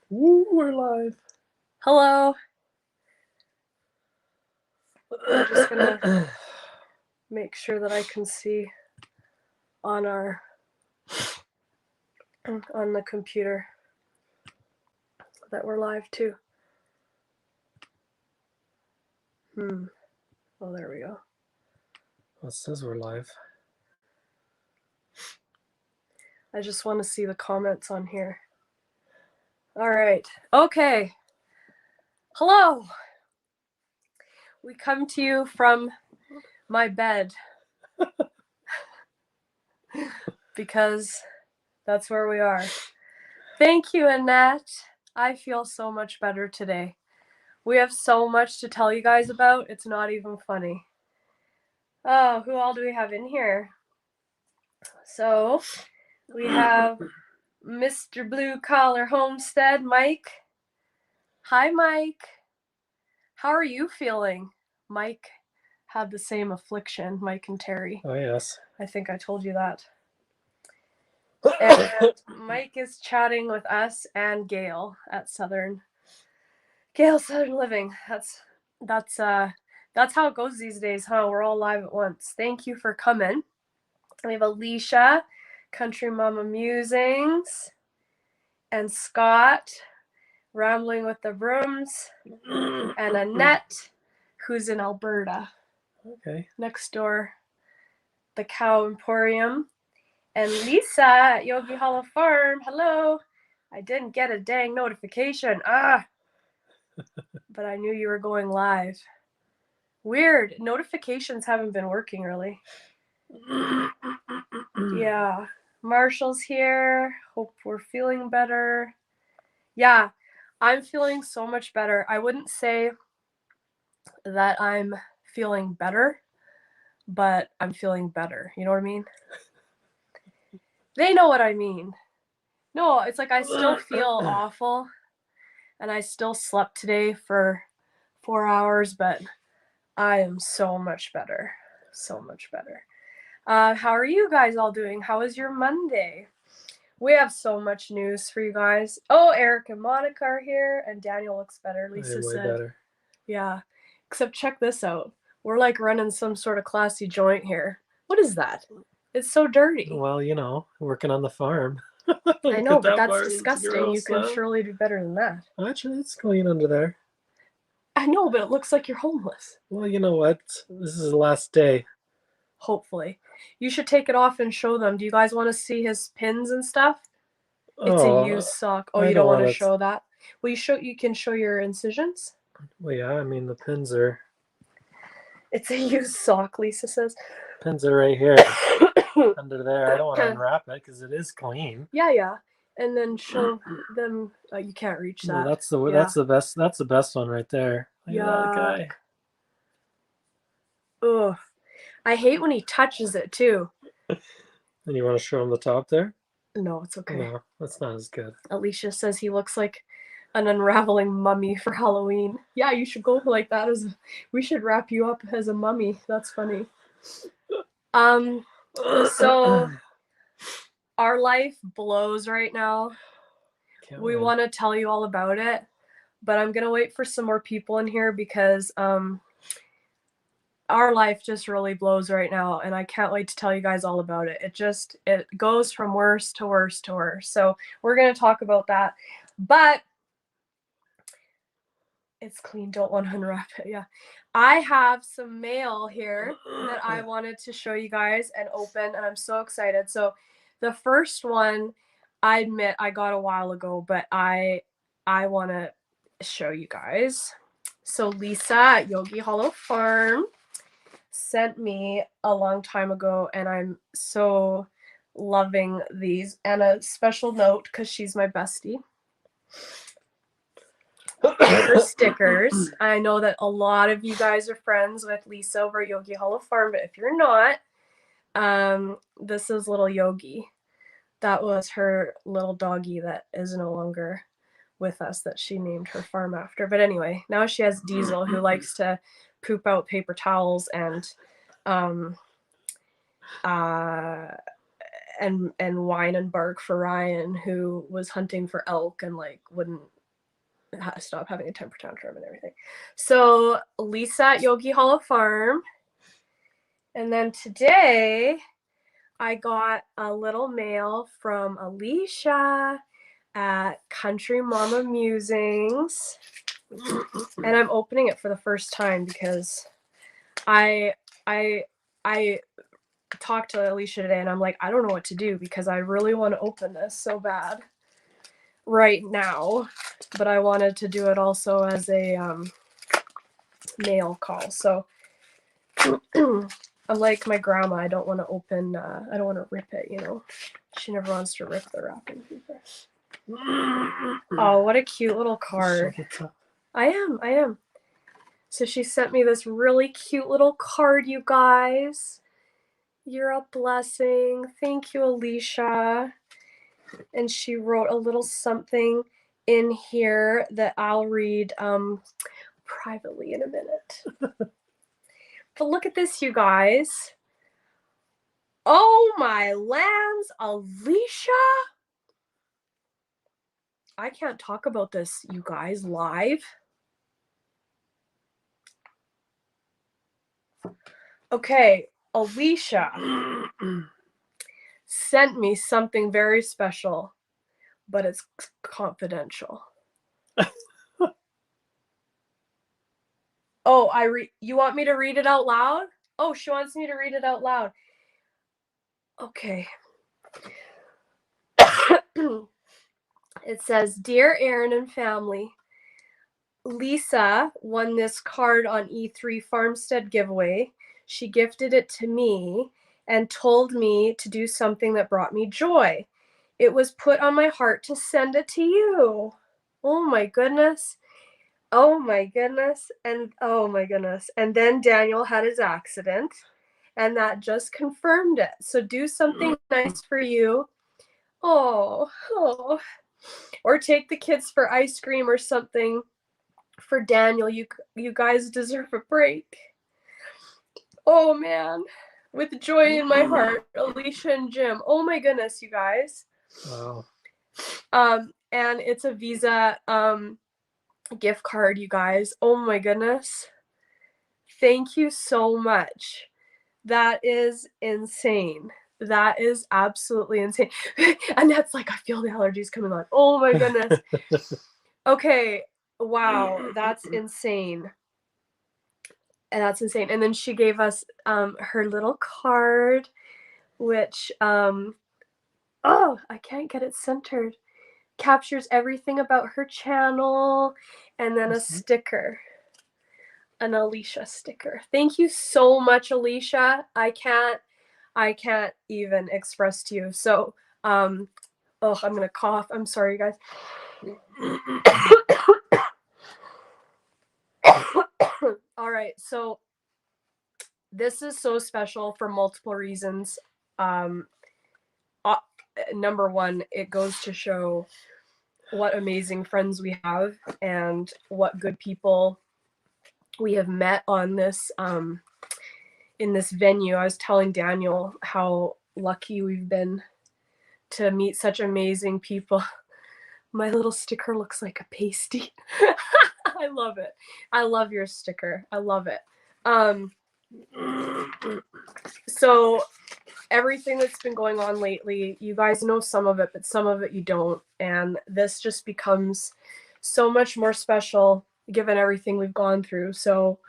Woo, we're live. Hello. I'm just gonna make sure that I can see on the computer that we're live too. Oh, there we go. Well, it says we're live. I just want to see the comments on here. All right. Okay. Hello. We come to you from my bed because that's where we are. Thank you, Annette. I feel so much better today. We have so much to tell you guys about. It's not even funny. Oh, who all do we have in here? So we have Mr. Blue Collar Homestead, Mike. Hi, Mike. How are you feeling? Mike had the same affliction, Mike and Terry. Oh, yes. I think I told you that. And Mike is chatting with us and Gail at Southern Living. That's how it goes these days, huh? We're all live at once. Thank you for coming. We have Alicia, Country Mama Musings, and Scott, Rambling with the Brooms, and Annette, who's in Alberta. Okay. Next door, the Cow Emporium, and Lisa at Yogi Hollow Farm. Hello. I didn't get a dang notification. But I knew you were going live. Weird. Notifications haven't been working really. Yeah. Marshall's here. Hope we're feeling better. Yeah, I'm feeling so much better. I wouldn't say that I'm feeling better, but I'm feeling better. You know what I mean? They know what I mean. No, it's like I still feel awful, and I still slept today for 4 hours, but I am so much better. So much better. How are you guys all doing? How was your Monday? We have so much news for you guys. Oh, Eric and Monica are here, and Daniel looks better, Lisa way said. better. Yeah. Except check this out. We're like running some sort of classy joint here. What is that? It's so dirty. Well, working on the farm. I know, but that's disgusting. You can surely do better than that. Actually, it's clean under there. I know, but it looks like you're homeless. Well, you know what? This is the last day. Hopefully. You should take it off and show them. Do you guys want to see his pins and stuff? It's a used sock. Oh, you don't want to show that? Well, you can show your incisions. Well, yeah, I mean the pins are. It's a used sock, Lisa says. Pins are right here under there. I don't want to unwrap it because it is clean. Yeah. And then show them. You can't reach that. No, that's the best. That's the best one right there. Look at that guy. Ugh. I hate when he touches it too. And you want to show him the top there? No, it's okay. No, that's not as good. Alicia says he looks like an unraveling mummy for Halloween. Yeah, you should go like that. We should wrap you up as a mummy. That's funny. So our life blows right now. We want to tell you all about it, but I'm gonna wait for some more people in here because our life just really blows right now, and I can't wait to tell you guys all about it. It goes from worse to worse to worse. So we're gonna talk about that, but it's clean. Don't want to unwrap it. Yeah, I have some mail here that I wanted to show you guys and open, and I'm so excited. So the first one, I admit I got a while ago, but I want to show you guys. So Lisa at Yogi Hollow Farm sent me a long time ago, and I'm so loving these. And a special note because she's my bestie. Her stickers. I know that a lot of you guys are friends with Lisa over at Yogi Hollow Farm, but if you're not, this is little Yogi. That was her little doggy that is no longer with us, that she named her farm after. But anyway, now she has Diesel, who likes to poop out paper towels and whine and bark for Ryan, who was hunting for elk and like wouldn't stop having a temper tantrum and everything. So Lisa at Yogi Hollow Farm. And then today I got a little mail from Alicia at Country Mama Musings. And I'm opening it for the first time because I talked to Alicia today and I'm like, I don't know what to do because I really want to open this so bad right now, but I wanted to do it also as a mail call. So I'm like my grandma, I don't want to open, I don't want to rip it, you know. She never wants to rip the wrapping paper. Oh, what a cute little card. I am. So she sent me this really cute little card, you guys. You're a blessing. Thank you, Alicia. And she wrote a little something in here that I'll read privately in a minute. But look at this, you guys. Oh my lands, Alicia. I can't talk about this, you guys, live. Okay, Alicia sent me something very special, but it's confidential. Oh, you want me to read it out loud? Oh, she wants me to read it out loud. Okay. It says, Dear Aaron and family, Lisa won this card on E3 Farmstead giveaway. She gifted it to me and told me to do something that brought me joy. It was put on my heart to send it to you. Oh my goodness. Oh my goodness. And oh my goodness. And then Daniel had his accident and that just confirmed it. So do something nice for you. Oh. Or take the kids for ice cream or something. For Daniel, you guys deserve a break. Oh man, with joy in my heart, Alicia and Jim. Oh my goodness, you guys. Wow. And it's a Visa gift card, you guys. Oh my goodness. Thank you so much. That is insane. That is absolutely insane. And that's like, I feel the allergies coming on. Oh my goodness. Okay. Wow, that's insane. And that's insane. And then she gave us her little card, which oh, I can't get it centered. Captures everything about her channel, and then a sticker. An Alicia sticker. Thank you so much, Alicia. I can't even express to you. So I'm gonna cough. I'm sorry, you guys. All right, so this is so special for multiple reasons. Number one, it goes to show what amazing friends we have and what good people we have met on this in this venue. I was telling Daniel how lucky we've been to meet such amazing people. My little sticker looks like a pasty. I love it. I love your sticker. I love it. So everything that's been going on lately, you guys know some of it, but some of it you don't. And this just becomes so much more special given everything we've gone through. So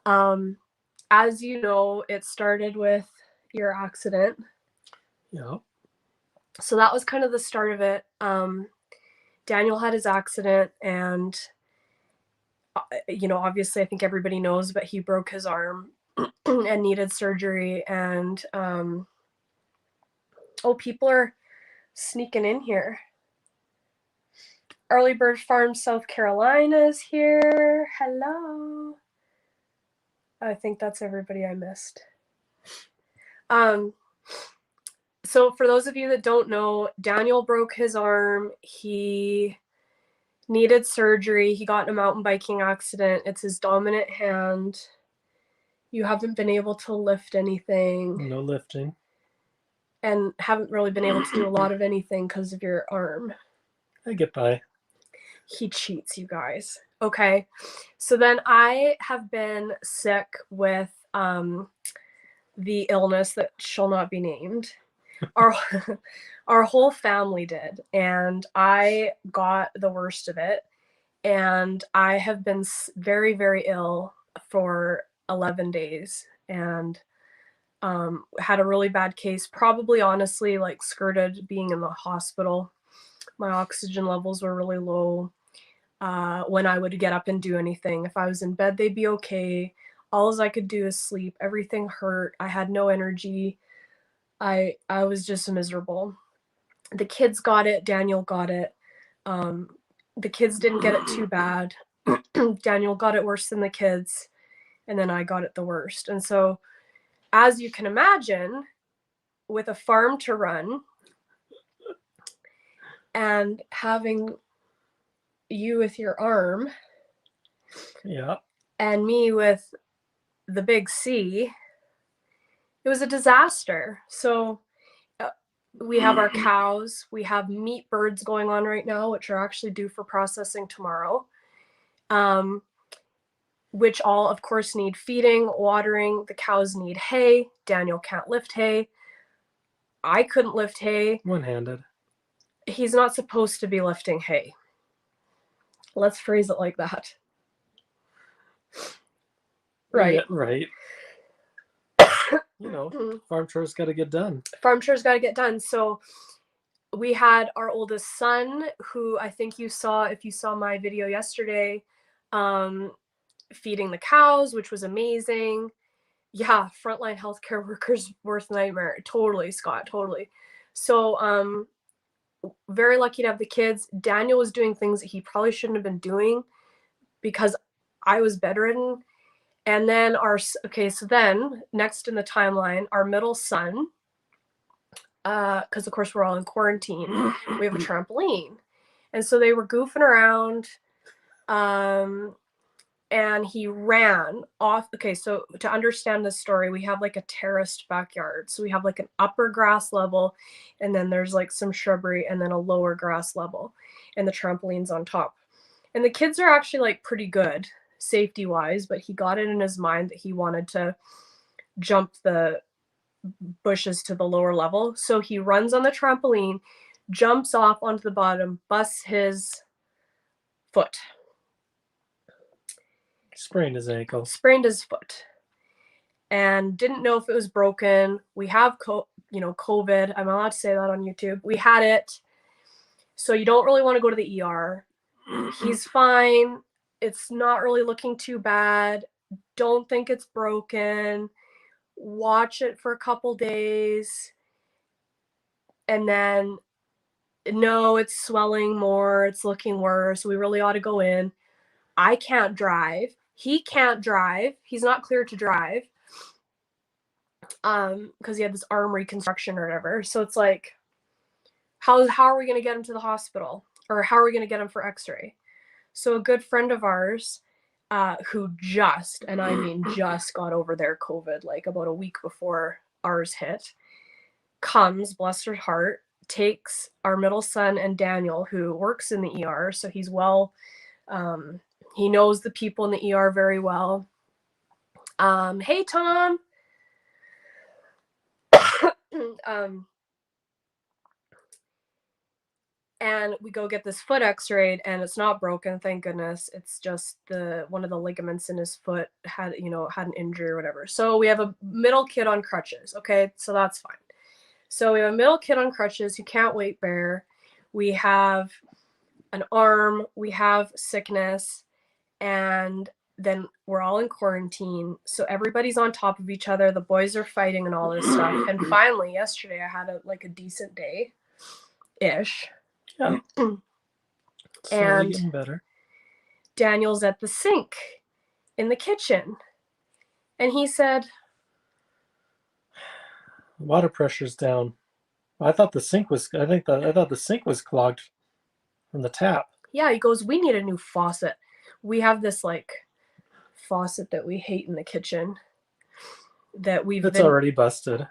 as you know, it started with your accident. Yeah. So that was kind of the start of it. Daniel had his accident and obviously I think everybody knows, but he broke his arm and needed surgery. And people are sneaking in here. Early Bird Farm, South Carolina is here. Hello. I think that's everybody I missed. So for those of you that don't know, Daniel broke his arm. He needed surgery. He got in a mountain biking accident. It's his dominant hand. You haven't been able to lift anything. No lifting. And haven't really been able to do a lot of anything because of your arm. I get by. He cheats, you guys. Okay. So then I have been sick with the illness that shall not be named. Our our whole family did, and I got the worst of it. And I have been very, very ill for 11 days, and had a really bad case. Probably, honestly, like skirted being in the hospital. My oxygen levels were really low. When I would get up and do anything, if I was in bed, they'd be okay. All I could do is sleep. Everything hurt. I had no energy. I was just miserable. The kids got it. Daniel got it. The kids didn't get it too bad. Daniel got it worse than the kids, and then I got it the worst. And so, as you can imagine, with a farm to run and having you with your arm, Yeah. and me with the big C, it was a disaster. So we have our cows, we have meat birds going on right now, which are actually due for processing tomorrow, which all, of course, need feeding, watering. The cows need hay. Daniel can't lift hay. I couldn't lift hay. One-handed. He's not supposed to be lifting hay. Let's phrase it like that. Right. Yeah, right. You know, farm chores got to get done. Farm chores got to get done. So we had our oldest son, who I think you saw, if you saw my video yesterday, feeding the cows, which was amazing. Yeah, frontline healthcare workers' worst nightmare. Totally, Scott, totally. So very lucky to have the kids. Daniel was doing things that he probably shouldn't have been doing because I was bedridden. And then so then next in the timeline, our middle son, because of course we're all in quarantine, we have a trampoline. And so they were goofing around, and he ran off. Okay, so to understand this story, we have like a terraced backyard. So we have like an upper grass level, and then there's like some shrubbery, and then a lower grass level, and the trampoline's on top. And the kids are actually like pretty good safety wise, but he got it in his mind that he wanted to jump the bushes to the lower level. So he runs on the trampoline, jumps off onto the bottom, busts his foot. Sprained his ankle. Sprained his foot. And didn't know if it was broken. We have COVID. I'm allowed to say that on YouTube. We had it. So you don't really want to go to the ER. He's fine. It's not really looking too bad. Don't think it's broken. Watch it for a couple days. And then, no, it's swelling more. It's looking worse. We really ought to go in. I can't drive. He can't drive. He's not clear to drive. Because he had this arm reconstruction or whatever. So it's like, how are we going to get him to the hospital? Or how are we going to get him for x-ray? So a good friend of ours, who just, and I mean just, got over their COVID like about a week before ours hit, comes, bless her heart, takes our middle son and Daniel, who works in the ER, so he's well, he knows the people in the ER very well. Hey, Tom. And we go get this foot x-rayed, and it's not broken, thank goodness. It's just one of the ligaments in his foot had an injury or whatever. So we have a middle kid on crutches. Okay, so that's fine. So we have a middle kid on crutches who can't weight bear. We have an arm. We have sickness, and then we're all in quarantine. So everybody's on top of each other. The boys are fighting and all this stuff. And finally, yesterday, I had a decent day-ish. Yeah. And getting better. Daniel's at the sink in the kitchen, and he said, Water pressure's down. I thought the sink was clogged from the tap. Yeah, he goes, we need a new faucet. We have this faucet that we hate in the kitchen that It's already busted.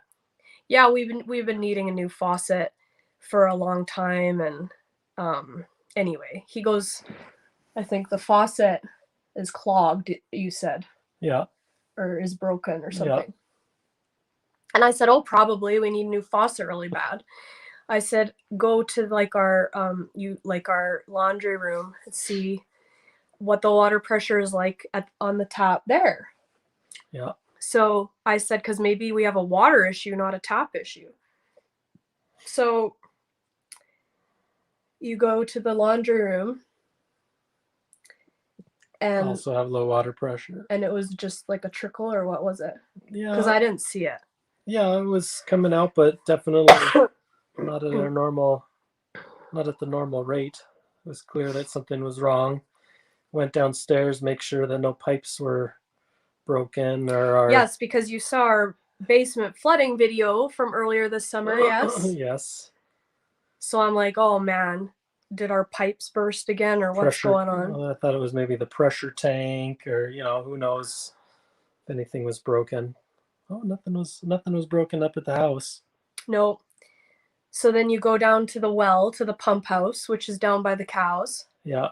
Yeah, we've been needing a new faucet for a long time, and anyway, he goes, I think the faucet is clogged, you said, Yeah. or is broken or Yeah. something. And I said, oh, probably we need a new faucet really bad. I said, go to like our our laundry room and see what the water pressure is like on the tap there. Yeah. So I said, because maybe we have a water issue, not a tap issue. So you go to the laundry room, and Also have low water pressure. And it was just like a trickle, or what was it? Yeah. Because I didn't see it. Yeah, it was coming out, but definitely not at the normal rate. It was clear that something was wrong. Went downstairs, make sure that no pipes were broken or Yes, because you saw our basement flooding video from earlier this summer. Yes. Yes. So I'm like, oh man, did our pipes burst again, or what's going on? Well, I thought it was maybe the pressure tank, or who knows if anything was broken. Oh, nothing was broken up at the house. No. So then you go down to the well, to the pump house, which is down by the cows. Yeah.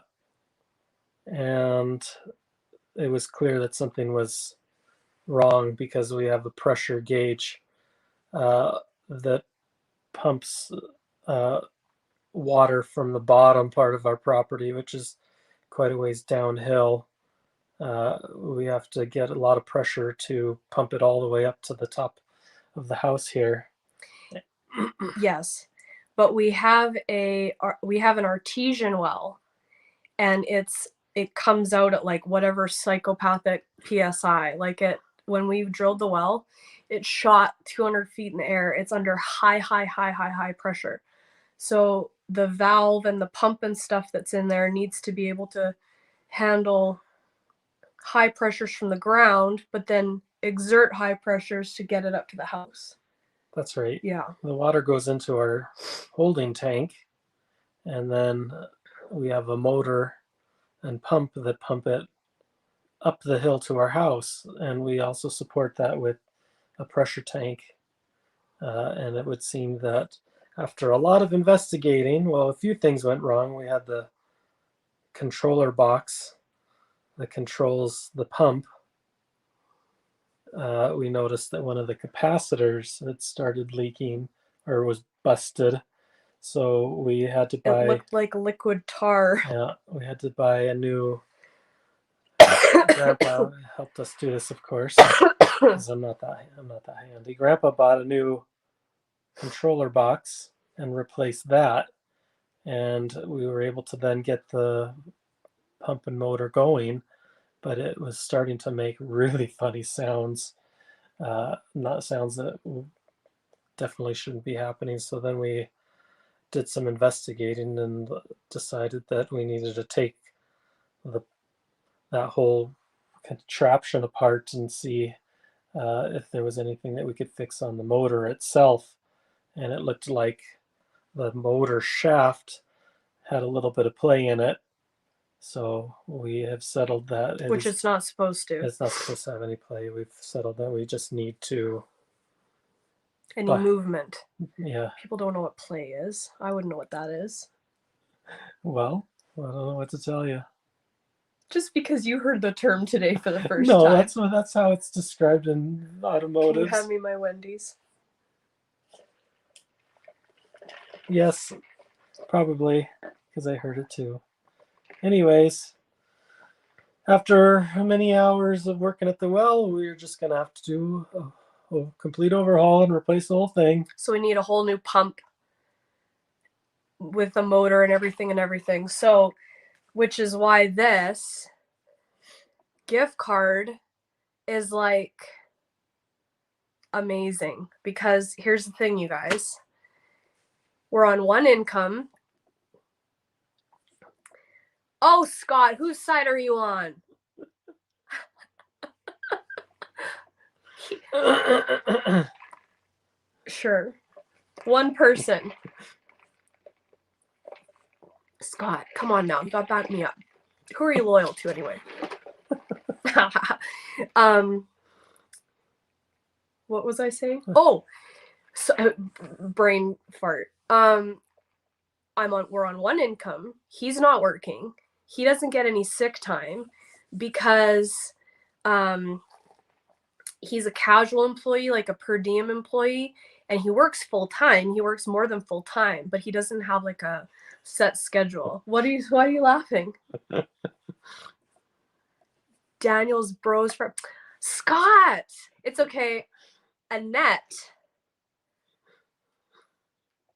And it was clear that something was wrong because we have a pressure gauge that pumps water from the bottom part of our property, which is quite a ways downhill. We have to get a lot of pressure to pump it all the way up to the top of the house here. Yes, but we have an artesian well, and it comes out at like whatever psychopathic psi. Like when we drilled the well, it shot 200 feet in the air. It's under high pressure. So the valve and the pump and stuff that's in there needs to be able to handle high pressures from the ground, but then exert high pressures to get it up to the house. That's right. Yeah. The water goes into our holding tank, and then we have a motor and pump that pump it up the hill to our house, and we also support that with a pressure tank. And it would seem that after a lot of investigating, well, a few things went wrong. We had the controller box that controls the pump. We noticed that one of the capacitors had started leaking or was busted. So we had to buy. It looked like liquid tar. Yeah, we had to buy a new. Grandpa helped us do this, of course, because I'm not that handy. Grandpa bought a new controller box and replaced that, and we were able to then get the pump and motor going, but it was starting to make really funny sounds, not sounds that definitely shouldn't be happening. So then we did some investigating and decided that we needed to take that whole contraption apart and see if there was anything that we could fix on the motor itself. And it looked like the motor shaft had a little bit of play in it. So we have settled that. Which it's not supposed to. It's not supposed to have any play. We've settled that we just need to. Any movement. Yeah. People don't know what play is. I wouldn't know what that is. Well, I don't know what to tell you. Just because you heard the term today for the first time. No, that's how it's described in automotive. Can you hand me my Wendy's? Yes, probably, because I heard it too. Anyways, after many hours of working at the well, we're just going to have to do a complete overhaul and replace the whole thing. So we need a whole new pump with the motor and everything. So, which is why this gift card is like amazing. Because here's the thing, you guys. We're on one income. Oh, Scott, whose side are you on? Sure. One person. Scott, come on now. You gotta back me up. Who are you loyal to anyway? What was I saying? Oh, so, brain fart. we're on one income. He's not working. He doesn't get any sick time because he's a casual employee, like a per diem employee, and he works full time. He works more than full time, but he doesn't have like a set schedule. Why are you laughing? Daniel's bros for Scott. It's okay. Annette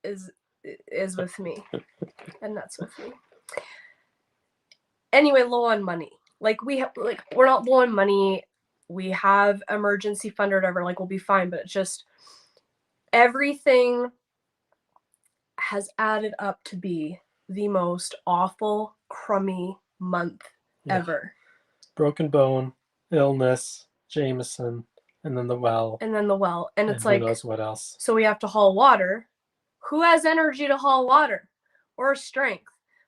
is with me. Annette's with me. Anyway, low on money. Like we're not low on money. We have emergency fund or whatever, like we'll be fine, but it's just everything has added up to be the most awful, crummy month ever. Broken bone, illness, Jameson, and then the well. And it's like, who knows what else. So we have to haul water. Who has energy to haul water or strength?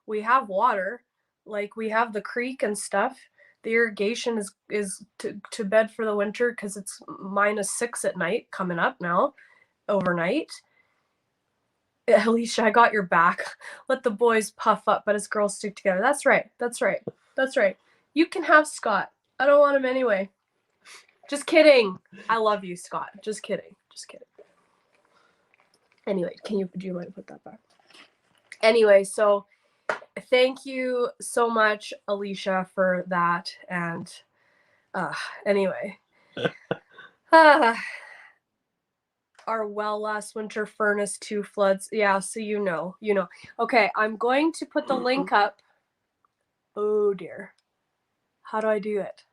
We have water, like we have the creek and stuff. The irrigation is to bed for the winter because it's -6 at night coming up now, overnight. Alicia, I got your back. Let the boys puff up, but as girls stick together. That's right. You can have Scott. I don't want him anyway. Just kidding. I love you, Scott. Just kidding. Anyway, do you mind to put that back? Anyway, so thank you so much, Alicia, for that. And anyway. Our well last winter, furnace 2 floods. Yeah, so you know. Okay, I'm going to put the link up. Oh dear. How do I do it?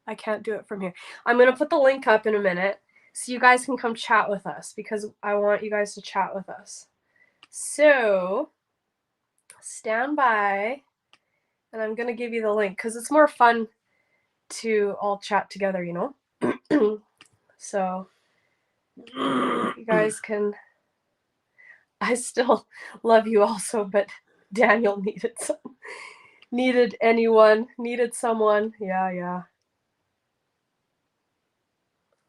I can't do it from here. I'm going to put the link up in a minute so you guys can come chat with us because I want you guys to chat with us. So stand by and I'm going to give you the link because it's more fun to all chat together, you know? So you guys can. I still love you also, but Daniel needed someone. Yeah.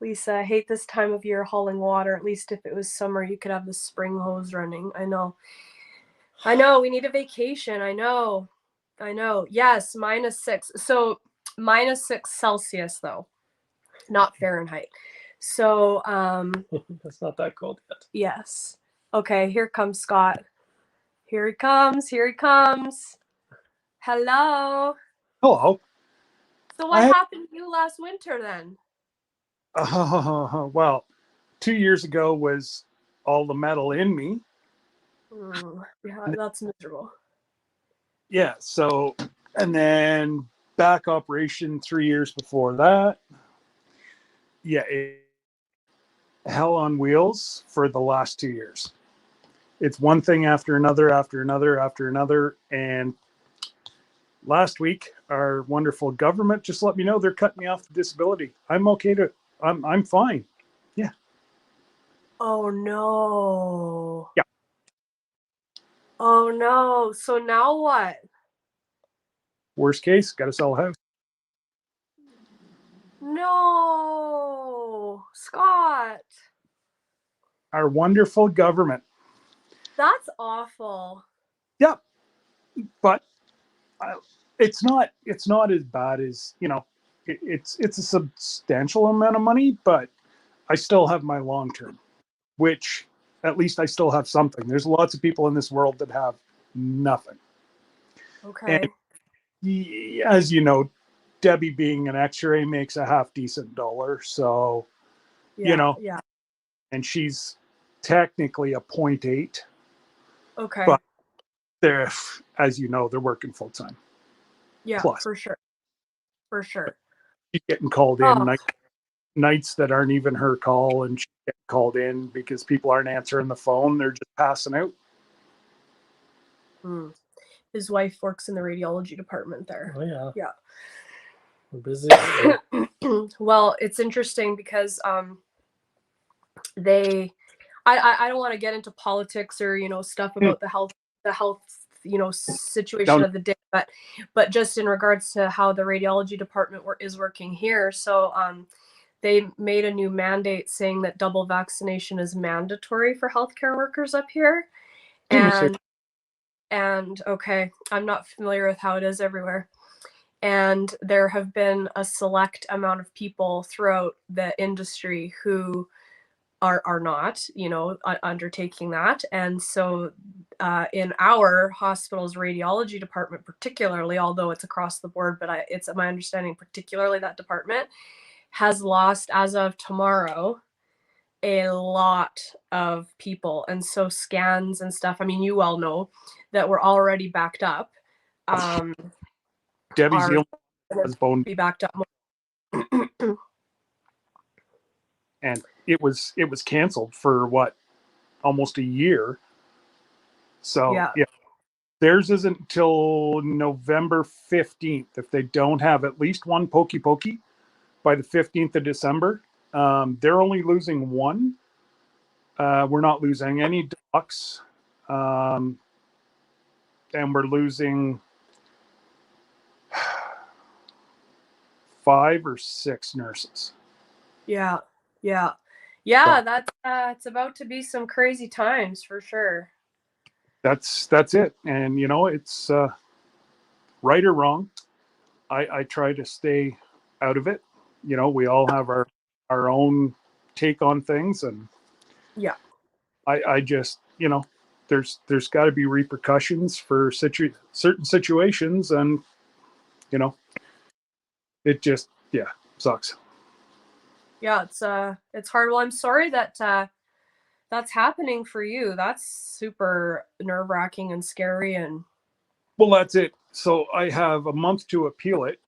Lisa, I hate this time of year hauling water. At least if it was summer, you could have the spring hose running. I know. We need a vacation. I know. Yes, -6. So -6 Celsius though, not Fahrenheit. So It's not that cold yet. Yes. Okay, here comes Scott. Here he comes. Hello. Hello. So what happened to you last winter then? Well, 2 years ago was all the metal in me. Yeah, that's miserable. Yeah, so, and then back operation 3 years before that. Yeah, hell on wheels for the last 2 years. It's one thing after another. And last week, our wonderful government just let me know they're cutting me off the disability. I'm okay I'm fine. Yeah. Oh no. Yeah. Oh no. So now what? Worst case, got to sell a house. No, Scott. Our wonderful government. That's awful. Yep. But it's not as bad as, it's a substantial amount of money, but I still have my long term, which at least I still have something. There's lots of people in this world that have nothing. Okay. And as you know, Debbie being an x-ray makes a half decent dollar. So, Yeah. And she's technically a 0.8. Okay. But they're, as you know, they're working full time. Yeah, plus. for sure. She's getting called in nights that aren't even her call, and she's getting called in because people aren't answering the phone. They're just passing out. His wife works in the radiology department there. Oh yeah. Yeah. We're busy. Well, it's interesting because I don't want to get into politics or stuff about the health situation of the day, but just in regards to how the radiology department is working here. So they made a new mandate saying that double vaccination is mandatory for healthcare workers up here. And okay, I'm not familiar with how it is everywhere. And there have been a select amount of people throughout the industry who are not, undertaking that. And so in our hospital's radiology department, particularly, although it's across the board, but it's my understanding, particularly that department has lost, as of tomorrow, a lot of people. And so scans and stuff, I mean, you all know that we're already backed up. Debbie's Are the only one that's bone, be backed up. and it was canceled for what, almost a year. So Yeah. theirs isn't until November 15th. If they don't have at least one pokey pokey by the 15th of December, they're only losing one. We're not losing any docs, and we're losing 5 or 6 nurses. Yeah. So- That's it's about to be some crazy times for sure. That's it. And it's right or wrong. I try to stay out of it. We all have our own take on things, and Yeah. I just there's got to be repercussions for certain situations, and it just sucks. Yeah, it's hard. Well, I'm sorry that that's happening for you. That's super nerve-wracking and scary. And Well, that's it. So I have a month to appeal it,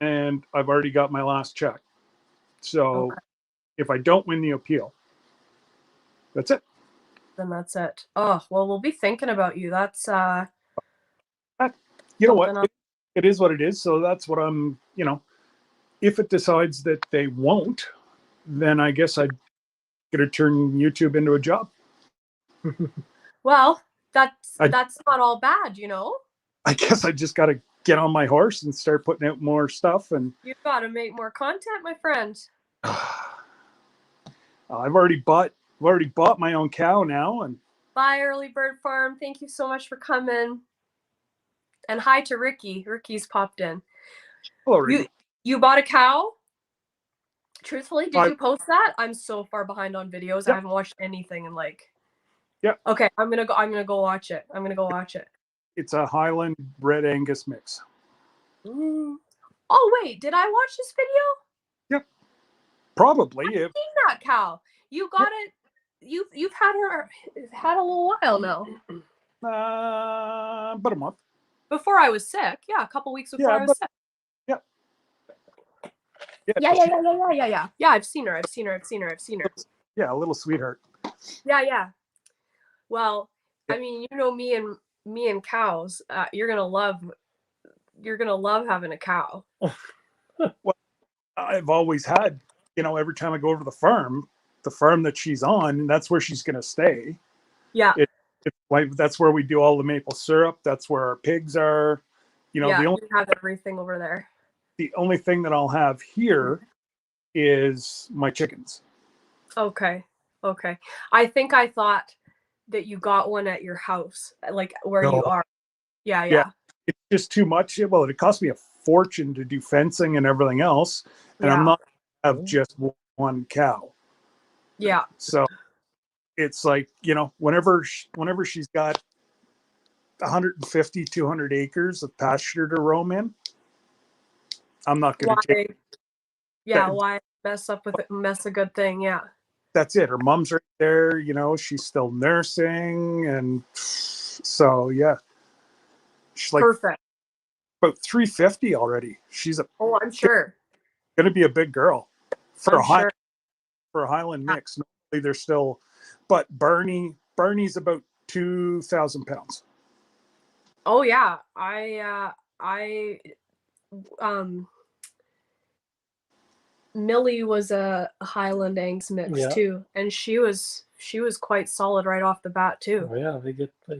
and I've already got my last check. So okay, if I don't win the appeal, that's it. then that's it. Oh, well, we'll be thinking about you. That's You know what? something else. It is what it is. So that's what I'm, if it decides that they won't, then I guess I'm going to turn YouTube into a job. Well, that's I- not all bad, I guess I just got to get on my horse and start putting out more stuff. And You've got to make more content, my friend. I've already bought my own cow now. And Bye, Early Bird Farm. Thank you so much for coming. And hi to Ricky. Ricky's popped in. hello, Ricky. You bought a cow? Truthfully, did I- you post that? I'm so far behind on videos. Yep. I haven't watched anything in Yep. Okay, I'm gonna go watch it. It's a Highland Red Angus mix. Oh wait, did I watch this video? Probably. Seen that cow. You got it. You've had her a little while now. About a month. Before I was sick. Yeah, a couple weeks before Yeah, I was sick. Yeah. Yeah, I've seen her. Yeah, a little sweetheart. Yeah. Well, I mean, me and cows. You're gonna love having a cow. I've always had, every time I go over to the farm that she's on, and that's where she's going to stay. Yeah. It's like, that's where we do all the maple syrup. That's where our pigs are. Yeah, you have everything over there. The only thing that I'll have here is my chickens. Okay. I think I thought that you got one at your house, like where No. you are. Yeah. It's just too much. Well, it cost me a fortune to do fencing and everything else. And I'm not going to have just one cow. Yeah. So it's like, whenever she's got 150, 200 acres of pasture to roam in, I'm not going to take. Yeah, why mess a good thing? Yeah. That's it. Her mom's right there. She's still nursing. And so, yeah. She's like Perfect. about 350 already. She's I'm sure. going to be a big girl for I'm a Highland mix. Normally they're still, but Barney's about 2,000 pounds. Oh yeah. Millie was a Highland Angus mix too, and she was quite solid right off the bat too. Oh, yeah,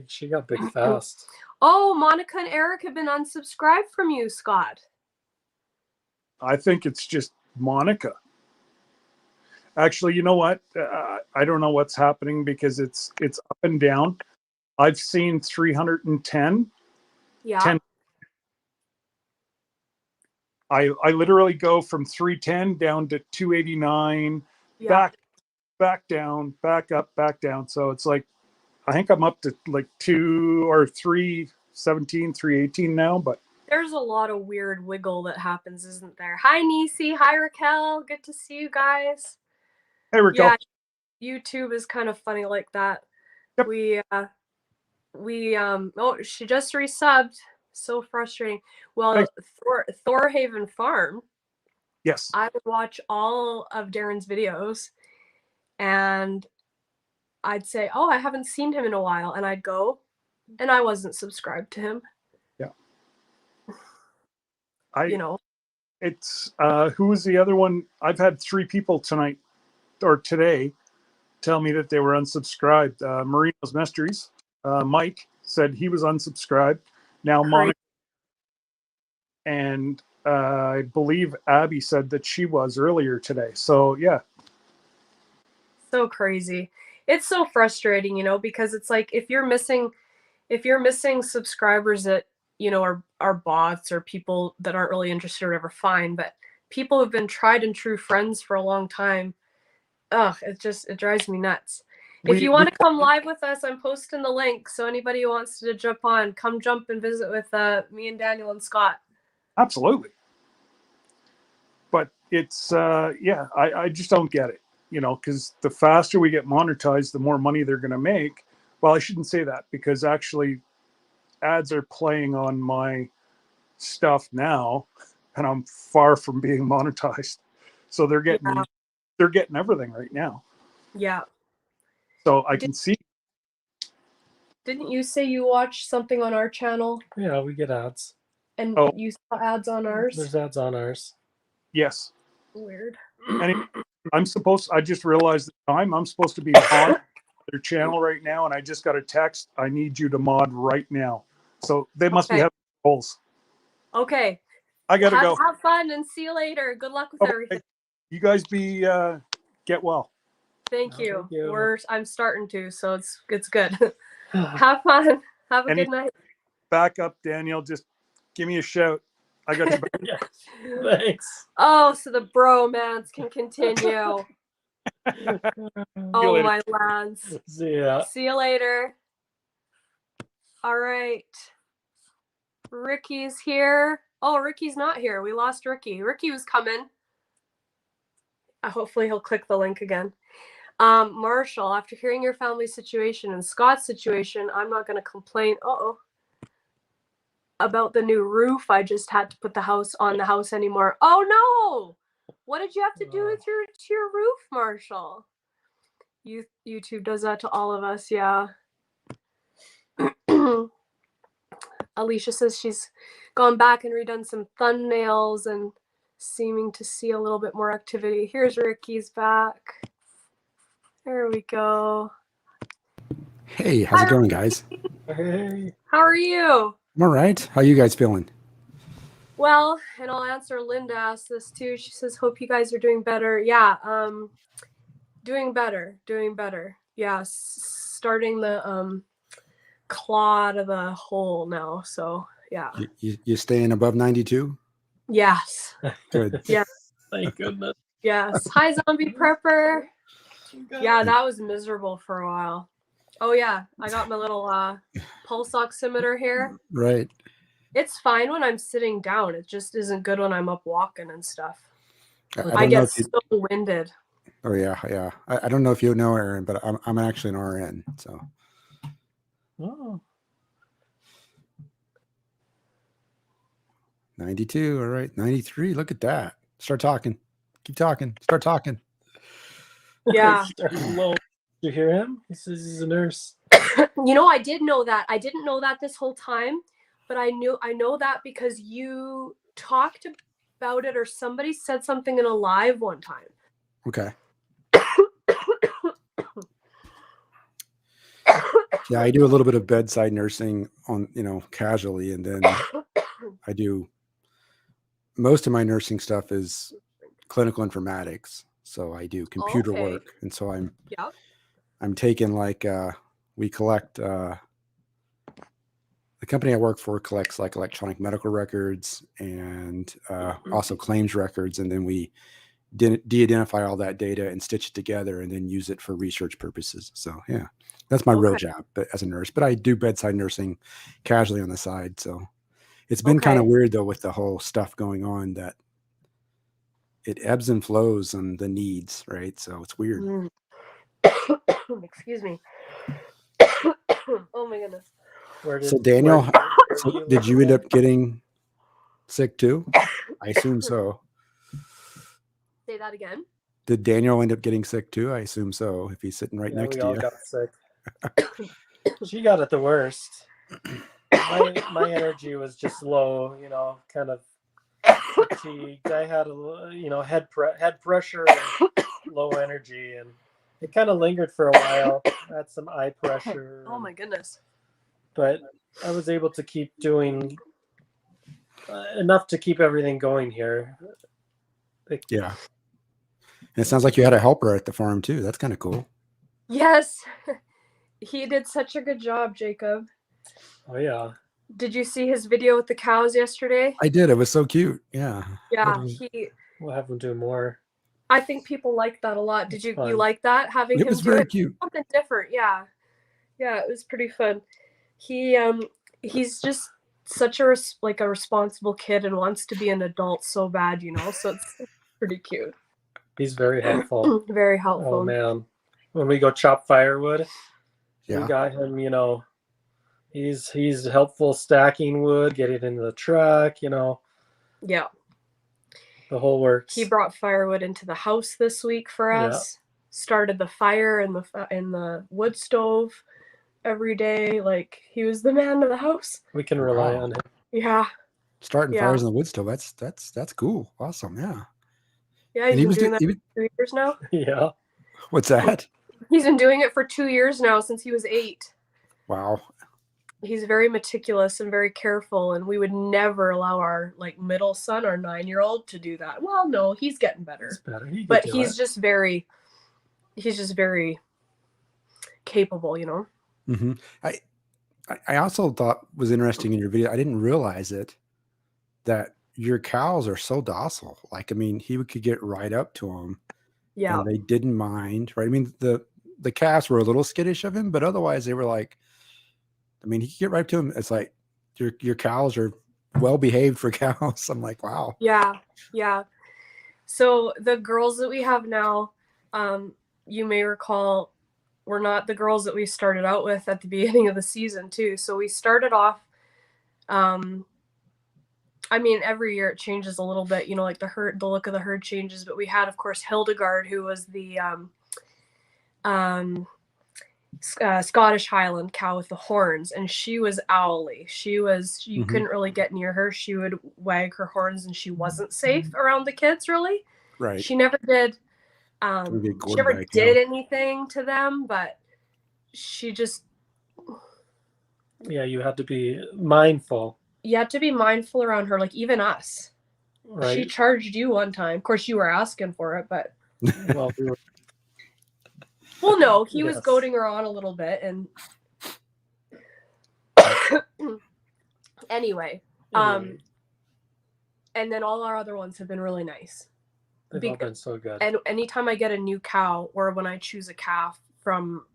she got big fast. Oh, Monica and Eric have been unsubscribed from you, Scott. I think it's just Monica. Actually, you know what? I don't know what's happening because it's up and down. I've seen 310. Yeah. 10. I literally go from 310 down to 289, Yeah. back down, back up, back down. So it's like, I think I'm up to like 317, 318 now, but There's a lot of weird wiggle that happens, isn't there? Hi, Nisi. Hi, Raquel. Good to see you guys. hey, Raquel. Yeah, YouTube is kind of funny like that. Yep. Oh, she just resubbed. So frustrating. Well, Thanks. Thorhaven Farm, Yes. I would watch all of Darren's videos and I'd say, oh, I haven't seen him in a while. And I'd go and I wasn't subscribed to him. Yeah. It's who was the other one? I've had 3 people tonight or today tell me that they were unsubscribed. Marino's Mysteries. Mike said he was unsubscribed. Now Great. Monica and I believe Abby said that she was earlier today. So yeah. So crazy. It's so frustrating, because it's like if you're missing subscribers that, are bots or people that aren't really interested or whatever, fine. But people who've been tried and true friends for a long time, it drives me nuts. If you want to come live with us, I'm posting the link. So anybody who wants to jump on, come jump and visit with me and Daniel and Scott. Absolutely. But it's I just don't get it, because the faster we get monetized, the more money they're going to make. Well, I shouldn't say that, because actually ads are playing on my stuff now and I'm far from being monetized. So they're getting everything right now. Yeah. So I can see. Didn't you say you watched something on our channel? Yeah, we get ads. And you saw ads on ours? There's ads on ours. Yes. Weird. And I just realized the time I'm supposed to be on their channel right now, and I just got a text, I need you to mod right now. So they must be having goals. Okay. I gotta go. Have fun and see you later. Good luck with everything. You guys get well. Thank you. Thank you. I'm starting to, so it's good. Have fun. Have a good night. Back up, Daniel. Just give me a shout. I got you back. Yeah. Thanks. Oh, so the bromance can continue. Oh, my lads. See ya. See you later. All right. Ricky's here. Oh, Ricky's not here. We lost Ricky. Ricky was coming. Hopefully he'll click the link again. Marshall, after hearing your family situation and Scott's situation, I'm not going to complain about the new roof. I just had to put the house on the house anymore. Oh no! What did you have to do with your roof, Marshall? YouTube does that to all of us, yeah. Alicia says she's gone back and redone some thumbnails and seeming to see a little bit more activity. Here's Ricky's back. There we go. Hey, how's it going, guys? Hey. How are you? I'm all right. How you guys feeling? Well, and I'll answer Linda asked this too. She says, hope you guys are doing better. Yeah, doing better. Yeah, starting the claw out of the hole now. So yeah. You staying above 92? Yes. Good. Yeah. Thank goodness. Yes. Hi, Zombie Prepper. Yeah, that was miserable for a while. Oh yeah, I got my little pulse oximeter here. Right. It's fine when I'm sitting down. It just isn't good when I'm up walking and stuff. I get so winded. Oh yeah. I don't know if you know, Aaron, but I'm actually an RN. So. Oh. 92. All right. 93. Look at that. Start talking. Keep talking. Start talking. Yeah. Did you hear him? He says he's a nurse. I did know that. I didn't know that this whole time, but I know that because you talked about it or somebody said something in a live one time. Okay. Yeah, I do a little bit of bedside nursing on, casually, and then I do most of my nursing stuff is clinical informatics. So I do computer work, and so I'm taking we collect the company I work for collects like electronic medical records and also claims records, and then we de-identify all that data and stitch it together and then use it for research purposes. So yeah, that's my real Okay. job, but as a nurse. But I do bedside nursing casually on the side. So it's been kind of Okay. weird though with the whole stuff going on, that it ebbs and flows on the needs, right? So it's weird. Mm. Excuse me. Oh my goodness. Where So did Daniel, where so you did you end up getting sick too? I assume so. Say that again. Did Daniel end up getting sick too? I assume so, if he's sitting right Yeah, next we to all you. got sick. She got it the worst. My energy was just low, kind of fatigued. I had head pressure and low energy, and it kind of lingered for a while. I had some eye pressure. Oh my goodness. But I was able to keep doing enough to keep everything going here. Yeah. And it sounds like you had a helper at the farm too. That's kind of cool. Yes. He did such a good job, Jacob. Oh yeah. Did you see his video with the cows yesterday? I did. It was so cute. Yeah. Yeah, What was- We'll have him do more. I think people like that a lot. Did It's you fun. like that? Having It him was do very it? cute. Something different, yeah. Yeah, it was pretty fun. He's just such a a responsible kid and wants to be an adult so bad, so it's pretty cute. He's very helpful. Very helpful. Oh man. When we go chop firewood, we Yeah. got him, he's helpful stacking wood, getting it into the truck, Yeah. the whole works. He brought firewood into the house this week for Yeah. us. Started the fire in the wood stove every day. Like, he was the man of the house. We can rely Wow. on him. Yeah. Starting Yeah. fires in the wood stove. That's cool. Awesome. Yeah. Yeah, And he's he been was doing doing. that for 2 years now. Yeah. What's that? He's been doing it for 2 years now, since he was 8. Wow. He's very meticulous and very careful, and we would never allow our middle son, our 9-year-old, to do that. Well, no, he's getting better, It's better. He could but do he's it. just very capable. Hmm. I also thought was interesting in your video. I didn't realize it, that your cows are so docile. Like, I mean, he could get right up to them, Yeah. and they didn't mind, right? I mean, the calves were a little skittish of him, but otherwise they were like, I mean, he could get right to him. It's like your cows are well behaved for cows. I'm like, wow. Yeah. So the girls that we have now, you may recall, were not the girls that we started out with at the beginning of the season too. So we started off, I mean, every year it changes a little bit, like the look of the herd changes, but we had, of course, Hildegard, who was the Scottish Highland cow with the horns, and she was owly. You Mhm. couldn't really get near her. She would wag her horns, and she wasn't safe around the kids, really. Right. She never did. Would be a She gourd never bag did cow. anything to them, but she just, Yeah, you have to be mindful, you had to be mindful around her, like even us. She right? charged you one time. Of course, you were asking for it, but Well, we were, well, no, he was Yes. goading her on a little bit, and anyway, anyway, and then all our other ones have been really nice. they've all been so good. And anytime I get a new cow, or when I choose a calf from,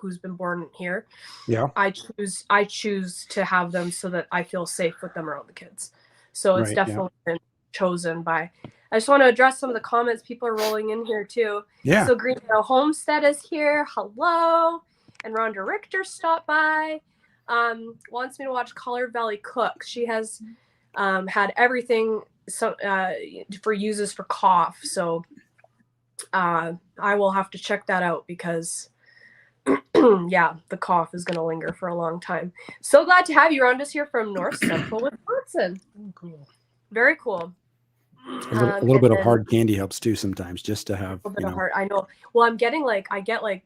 who's been born here, Yeah. I choose to have them so that I feel safe with them around the kids. So it's Right, yeah. definitely been chosen by. I just want to address some of the comments. People are rolling in here too. Yeah. So Green Arrow Homestead is here. Hello. And Rhonda Richter stopped by. Wants me to watch Color Valley Cook. She has had everything for uses for cough. So I will have to check that out, because yeah, the cough is going to linger for a long time. So glad to have you, Rhonda's here from North Central Wisconsin. Oh, cool. Very cool. A little bit of hard candy helps too sometimes, just to have, A little bit of heart. I know. Well, I get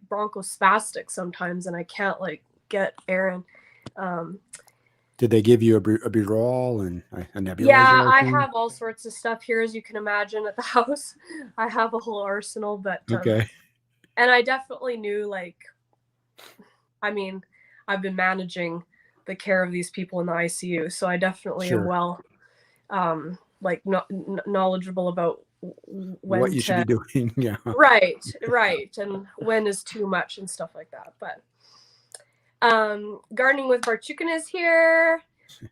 bronchospastic sometimes, and I can't get Aaron. Did they give you a Burol and a nebulizer? Yeah, I think? have all sorts of stuff here, as you can imagine, at the house. I have a whole arsenal, but Okay. and I definitely knew, I mean, I've been managing the care of these people in the ICU. So I definitely am Sure. well, like knowledgeable about when What you should be doing. Yeah. right, and when is too much and stuff like that. But gardening with Barchukin is here.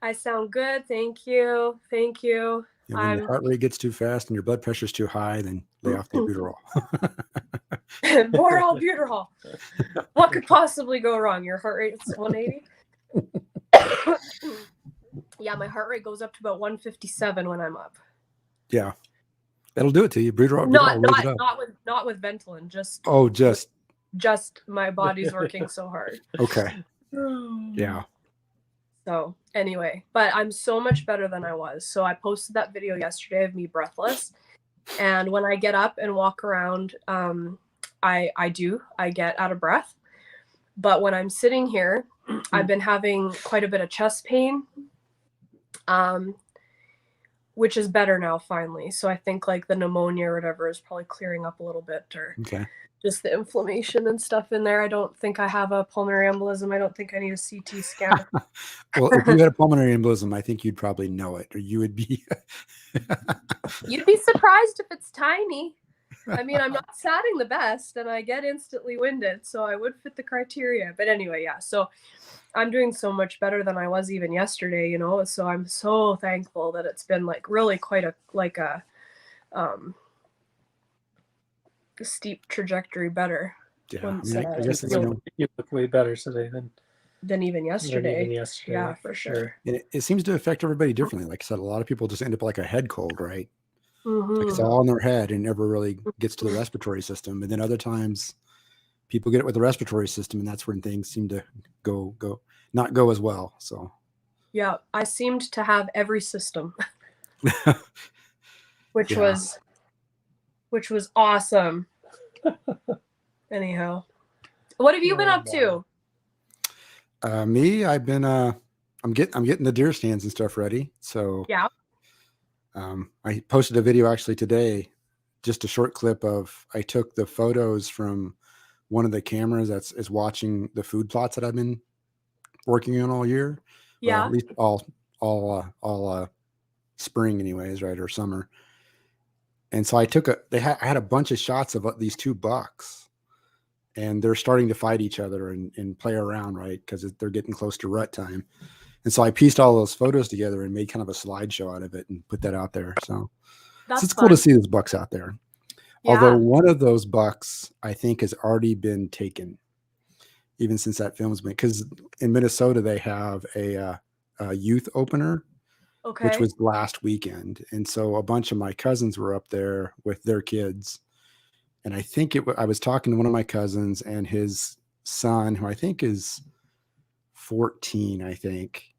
I sound good. Thank you. And when I'm your heart rate gets too fast and your blood pressure's too high, then lay off the albuterol. more albuterol. What could possibly go wrong? Your heart rate is 180. Yeah, my heart rate goes up to about 157 when I'm up. Yeah. That'll do it to you. Albuterol Not raise it up. not with Ventolin. Just my body's working so hard. Okay. Yeah. So anyway, but I'm so much better than I was. So I posted that video yesterday of me breathless, and when I get up and walk around, I get out of breath. But when I'm sitting here, I've been having quite a bit of chest pain, which is better now finally. So I think like the pneumonia or whatever is probably clearing up a little bit, or Okay. just the inflammation and stuff in there. I don't think I have a pulmonary embolism. I don't think I need a CT scan. Well, if you had a pulmonary embolism, I think you'd probably know it, or you would be. You'd be surprised if it's tiny. I mean, I'm not satting the best, and I get instantly winded, so I would fit the criteria. But anyway, yeah. So I'm doing so much better than I was even yesterday, So I'm so thankful that it's been like really quite a steep trajectory better. Yeah. Once, I guess it's, You look way better today than even yesterday. yesterday. Yeah, for sure. and it seems to affect everybody differently. Like I said, a lot of people just end up like a head cold, right? Like it's Mhm. all in their head and never really gets to the respiratory system. And then other times people get it with the respiratory system, and that's when things seem to not go as well. So Yeah, I seemed to have every system, which Yeah. was awesome. Anyhow, what have you been up to? me, I've been I'm getting the deer stands and stuff ready. So Yeah. I posted a video actually today, just a short clip of I took the photos from one of the cameras is watching the food plots that I've been working on all year. Well, Yeah. at least all spring anyways, right? Or summer. And so I had a bunch of shots of these two bucks, and they're starting to fight each other and play around, right? Because they're getting close to rut time. And so I pieced all those photos together and made kind of a slideshow out of it and put that out there. So That's it's cool to fun. see those bucks out there. Yeah. Although one of those bucks, I think, has already been taken, even since that film's been, because in Minnesota they have a youth opener, Okay. which was last weekend, and so a bunch of my cousins were up there with their kids, and I think I was talking to one of my cousins and his son, who I think is 14, I think,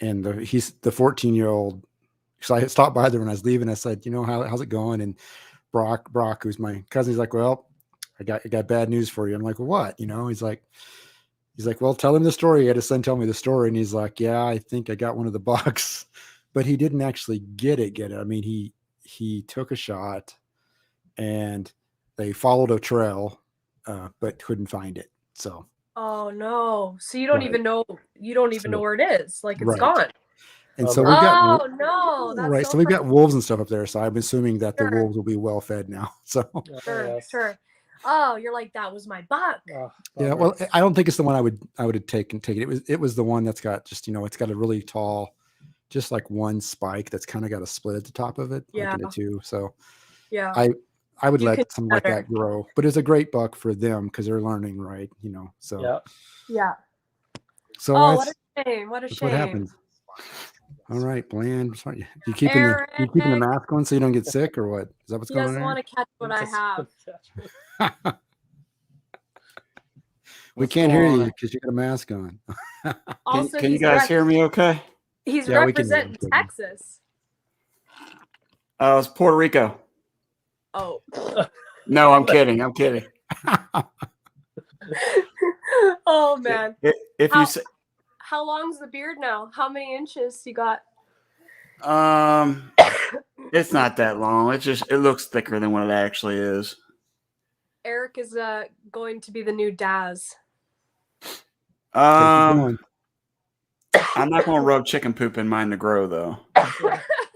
and he's the 14-year-old. So I stopped by there when I was leaving. I said, how's it going? And Brock, who's my cousin, he's like, well, I got bad news for you. I'm like, well, what? He's like, well, tell him the story. He had his son tell me the story, and he's like, yeah, I think I got one of the bucks, but he didn't actually get it. I mean, he took a shot, and they followed a trail, but couldn't find it. So. Oh no! So you don't Right. even know. You don't even know where it is. Like it's Right. gone. And so we've got no! That's right. So we've got wolves and stuff up there. So I'm assuming that the Sure. wolves will be well fed now. So Sure. Oh, you're like, that was my buck. yeah. Well, I don't think it's the one I would have taken. It was the one that's got just it's got a really tall, just like one spike that's kind of got a split at the top of it, like into two. So Yeah. I would You let could something like better. that grow, but it's a great buck for them because they're learning, right? So Yeah. So Oh, what a shame! What a that's shame! what happens. All right, Bland. Sorry. You keeping the mask on so you don't get sick, or what? Is that what's He going on doesn't there? want to catch what I have. We can't hear you because you got a mask on. Also, Can you guys hear me okay? He's Yeah, we can hear representing you. Texas. It's Puerto Rico. Oh. No, I'm kidding. Oh man. If you say, How long's the beard now? How many inches you got? it's not that long. It looks thicker than what it actually is. Eric is going to be the new Daz. Going. I'm not going to rub chicken poop in mine to grow, though.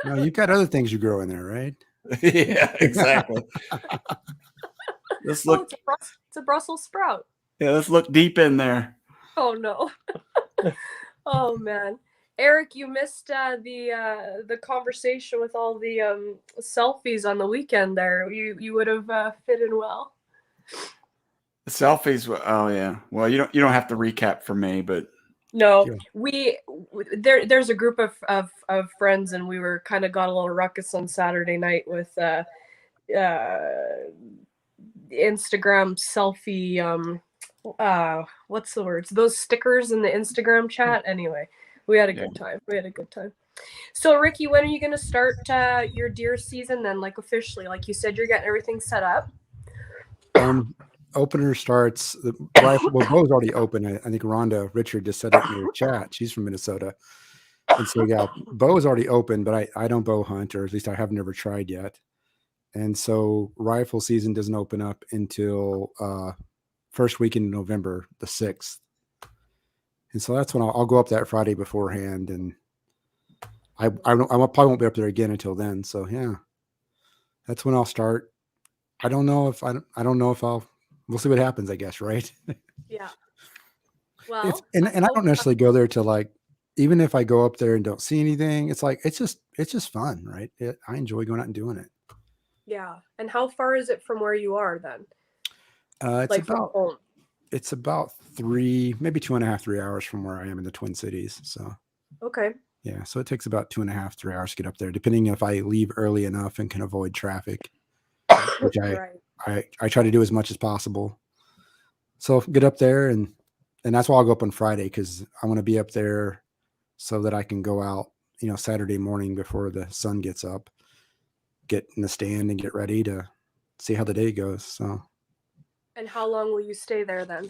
No, you've got other things you grow in there, right? Yeah, exactly. Let's Oh, look. it's a Brussels sprout. Yeah, let's look deep in there. Oh no. Oh man. Eric, you missed the conversation with all the selfies on the weekend there. You would have fit in well. Selfies. Oh yeah. Well, you don't have to recap for me, but No, Yeah. there's a group of friends, and we were kind of got a little ruckus on Saturday night with Instagram selfie what's the words, those stickers in the Instagram chat. Anyway, we had a good time. So Ricky, when are you going to start your deer season then, like officially? Like you said, you're getting everything set up. Opener starts. The rifle. Well, bow's already open. I think Rhonda Richard just said it in your chat. She's from Minnesota, and so yeah, bow is already open. But I don't bow hunt, or at least I have never tried yet. And so rifle season doesn't open up until first week in November, the 6th. And so that's when I'll go up that Friday beforehand, and I probably won't be up there again until then. So yeah, that's when I'll start. I don't know if we'll see what happens, I guess, right? Yeah. Well, and I don't necessarily go there to like, even if I go up there and don't see anything, it's like it's just fun, right? I enjoy going out and doing it. Yeah. And how far is it from where you are then? It's about maybe 2.5, 3 hours from where I am in the Twin Cities. So okay. yeah, so it takes about 2.5, 3 hours to get up there, depending if I leave early enough and can avoid traffic, which I try to do as much as possible. So get up there, and that's why I'll go up on Friday, because I want to be up there so that I can go out, Saturday morning before the sun gets up, get in the stand and get ready to see how the day goes. So. And how long will you stay there then?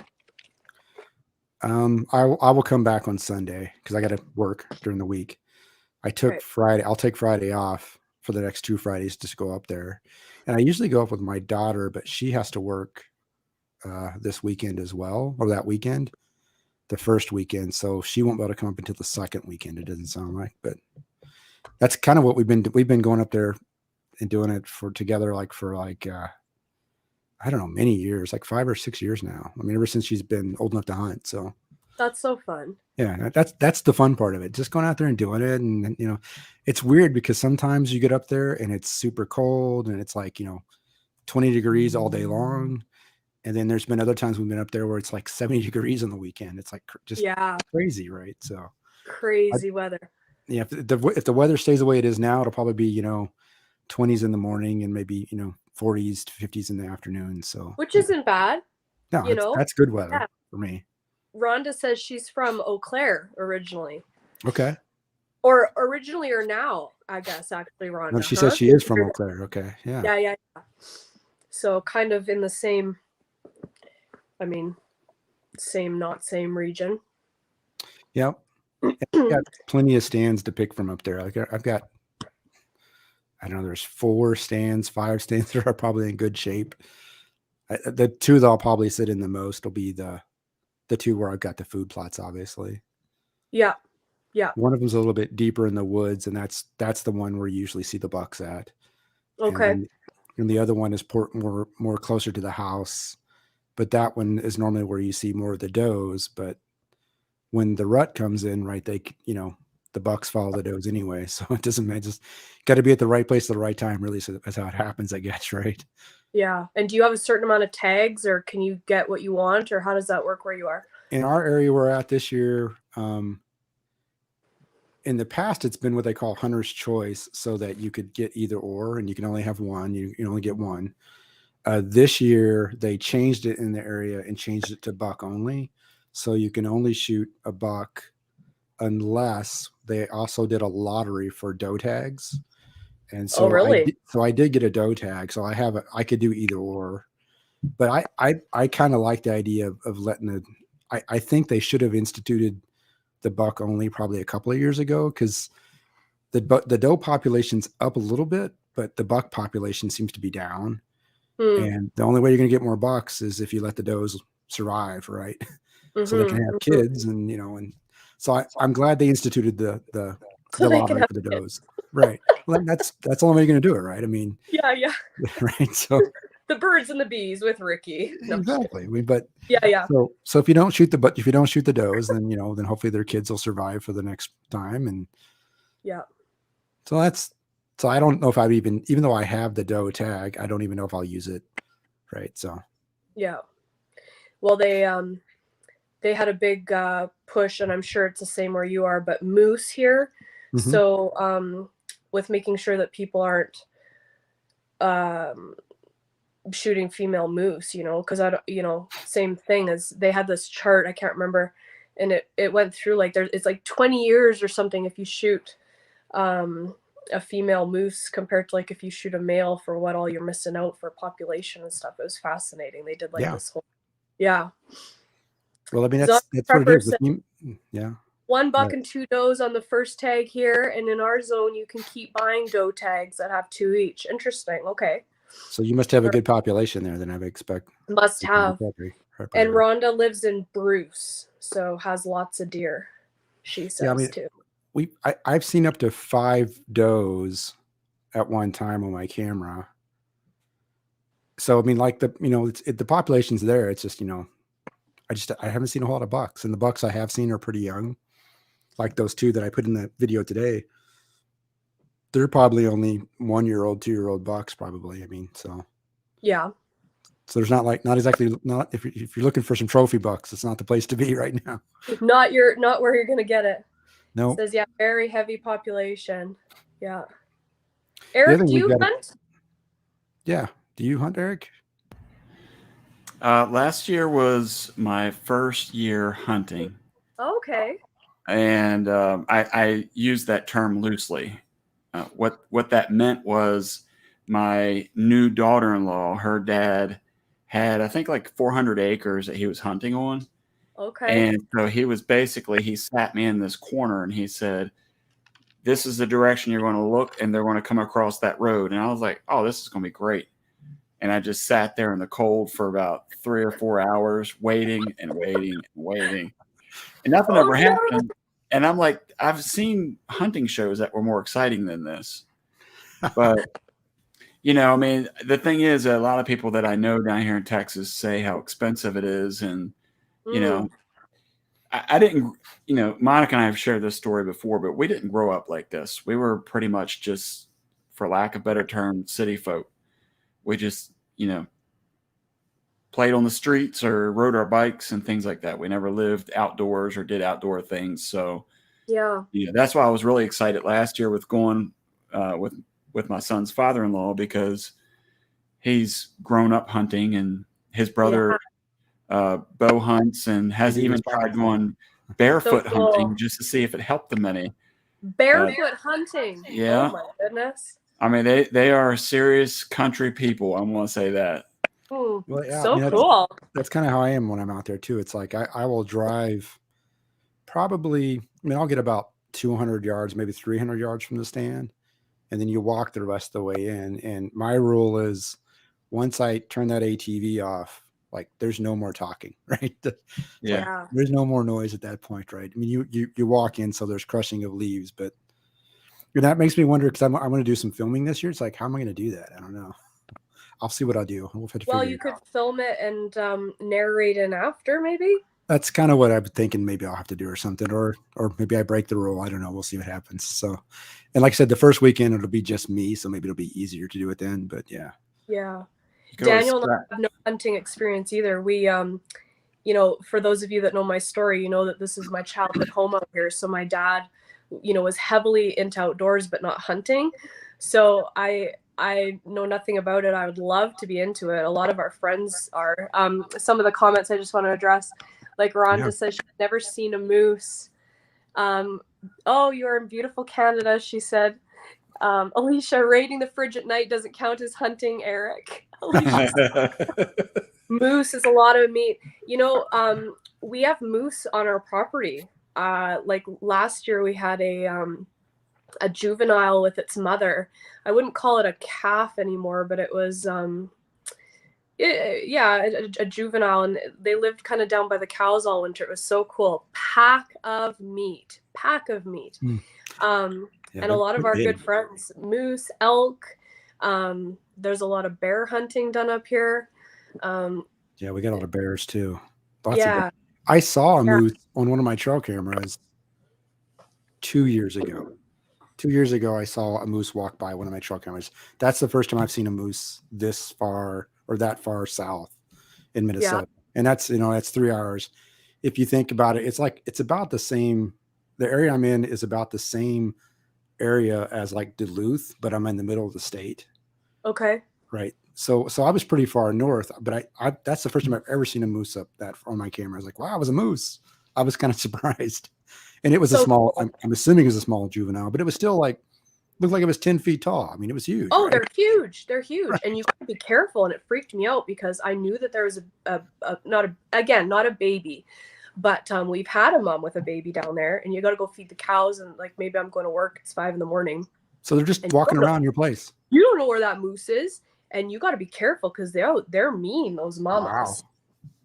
I will come back on Sunday because I got to work during the week. I'll take Friday off for the next 2 Fridays just to go up there. And I usually go up with my daughter, but she has to work this weekend as well, or that weekend, the first weekend. So she won't be able to come up until the second weekend, it doesn't sound like. But that's kind of what we've been going up there and doing it for I don't know, many years, like 5 or 6 years now. I mean, ever since she's been old enough to hunt. So that's so fun. Yeah, that's the fun part of it. Just going out there and doing it. And, it's weird because sometimes you get up there and it's super cold and it's like, 20 degrees all day long. And then there's been other times we've been up there where it's like 70 degrees on the weekend. It's like just crazy, right? So crazy weather. Yeah, if the weather stays the way it is now, it'll probably be, 20s in the morning and maybe, 40s to 50s in the afternoon. So which isn't bad. No, that's good weather for me. Rhonda says she's from Eau Claire originally. Okay. Or originally or now, I guess, actually, Rhonda. No, she says she is from Eau Claire. Okay. Yeah. Yeah. So kind of in the same, not same region. Yep. I've got plenty of stands to pick from up there. I've got, I don't know, there's 5 stands that are probably in good shape. The 2 that I'll probably sit in the most will be the 2 where I've got the food plots, obviously. Yeah. One of them's a little bit deeper in the woods, and that's the one where you usually see the bucks at. Okay. And the other one is more closer to the house, but that one is normally where you see more of the does. But when the rut comes in, right, the bucks follow the does anyway. So it doesn't matter. Just got to be at the right place at the right time, really. So that's how it happens, I guess, right? Yeah. And do you have a certain amount of tags, or can you get what you want, or how does that work where you are? In our area we're at this year, in the past, it's been what they call hunter's choice, so that you could get either or, and you can only have one. You only get one. This year, they changed it in the area and changed it to buck only. So you can only shoot a buck unless they also did a lottery for doe tags. And so, really? I did get a doe tag. So I could do either or. But I kind of like the idea of letting I think they should have instituted the buck only probably a couple of years ago, because the doe population's up a little bit, but the buck population seems to be down. And the only way you're going to get more bucks is if you let the does survive, right? So they can have kids and So I'm glad they instituted the So they can lottery have for the kids. does. Right. Well, that's the only way you're going to do it, right? I mean, Yeah, yeah. right. So The birds and the bees with Ricky. No, I'm just exactly. I mean, but kidding. Yeah, yeah. so if you don't shoot the does, then then hopefully their kids will survive for the next time. And Yeah. so I don't know if I'd even though I have the doe tag, I don't even know if I'll use it. Right. So Yeah. Well, they had a big push, and I'm sure it's the same where you are, but moose here. Mhm. So with making sure that people aren't shooting female moose, because I don't, same thing as they had this chart, I can't remember, and it went through like it's like 20 years or something if you shoot a female moose compared to like if you shoot a male, for what all you're missing out for population and stuff. It was fascinating. They did like Yeah. this whole, yeah. well, I mean Zach that's what it Prepper is. said Yeah. $1 Right. and 2 does on the first tag here, and in our zone you can keep buying doe tags that have 2 each. Interesting. Okay. So you must have a good population there. Then I would expect. Must have. And Rhonda lives in Bruce, so has lots of deer, she says, Yeah, I mean, too. I've seen up to 5 does at one time on my camera. So I mean, like the population's there. It's just I haven't seen a whole lot of bucks, and the bucks I have seen are pretty young. Like those 2 that I put in the video today, they're probably only 1-year-old, 2-year-old bucks, probably. I mean, Yeah. so there's not if you're looking for some trophy bucks, it's not the place to be right now. Not where you're gonna get it. No. Says very heavy population. Yeah. The Eric, other do thing you we've got- hunt? Yeah. Do you hunt, Eric? Last year was my first year hunting, Okay. and I use that term loosely. What that meant was my new daughter-in-law, her dad had, I think, like 400 acres that he was hunting on. Okay. And so he sat me in this corner and he said, this is the direction you're going to look, and they're going to come across that road. And I was like, oh, this is going to be great. And I just sat there in the cold for about 3 or 4 hours, waiting and waiting and waiting. And nothing ever happened. And I'm like, I've seen hunting shows that were more exciting than this. But, I mean, the thing is, a lot of people that I know down here in Texas say how expensive it is. And, I didn't, Monica and I have shared this story before, but we didn't grow up like this. We were pretty much just, for lack of a better term, city folk. We just, played on the streets or rode our bikes and things like that. We never lived outdoors or did outdoor things. So, that's why I was really excited last year with going with my son's father-in-law, because he's grown up hunting, and his brother bow hunts and has even tried going barefoot hunting just to see if it helped them any. Barefoot hunting. Yeah. Oh my goodness. I mean, they are serious country people. I'm going to say that. Well, yeah, so cool. That's kind of how I am when I'm out there too. It's like I will drive probably, I'll get about 200 yards, maybe 300 yards from the stand, and then you walk the rest of the way in. And my rule is, once I turn that ATV off, like, there's no more talking, right? Yeah. There's no more noise at that point, right? I mean, you walk in, so there's crushing of leaves, but that makes me wonder, because I'm going to do some filming this year. It's like, how am I going to do that? I don't know. I'll see what I'll do. Well, you could film it and narrate in after, maybe. That's kind of what I'm thinking. Maybe I'll have to do or something, or maybe I break the rule. I don't know. We'll see what happens. So, and like I said, the first weekend it'll be just me, so maybe it'll be easier to do it then. But yeah. Daniel and I have no hunting experience either. We, for those of you that know my story, you know that this is my childhood home out here. So my dad, was heavily into outdoors, but not hunting. So I know nothing about it. I would love to be into it. A lot of our friends are. Some of the comments I just want to address, like Rhonda says she's never seen a moose. Oh, you're in beautiful Canada, she said. Alicia, raiding the fridge at night doesn't count as hunting, Eric. Moose is a lot of meat. We have moose on our property. Like last year we had a juvenile with its mother. I wouldn't call it a calf anymore, but it was Yeah, a juvenile, and they lived kind of down by the cows all winter. It was so cool. Pack of meat. Mm. Um, Yeah, and a lot of they're our good big. friends, moose, elk. There's a lot of bear hunting done up here. Yeah, we got a lot of bears too. Lots of bears. Yeah, I saw a yeah. moose on one of my trail cameras 2 years ago. 2 years ago, I saw a moose walk by one of my trail cameras. That's the first time I've seen a moose this far or that far south in Minnesota. And that's, that's 3 hours. If you think about it, it's about the same. The area I'm in is about the same area as like Duluth, but I'm in the middle of the state. Okay. Right. So I was pretty far north, but I that's the first time I've ever seen a moose up that on my camera. I was like, wow, it was a moose. I was kind of surprised. And it was a So small, cool. I'm assuming it was a small juvenile, but it was still like, looked like it was 10 feet tall. I mean, it was huge. Oh, right? they're huge. They're huge. And you got to be careful. And it freaked me out because I knew that there was not a baby, but we've had a mom with a baby down there, and you got to go feed the cows. And like, maybe I'm going to work. It's 5 a.m. So they're just And walking around your place. You don't know where that moose is. And you got to be careful because they're mean, those mamas. Wow.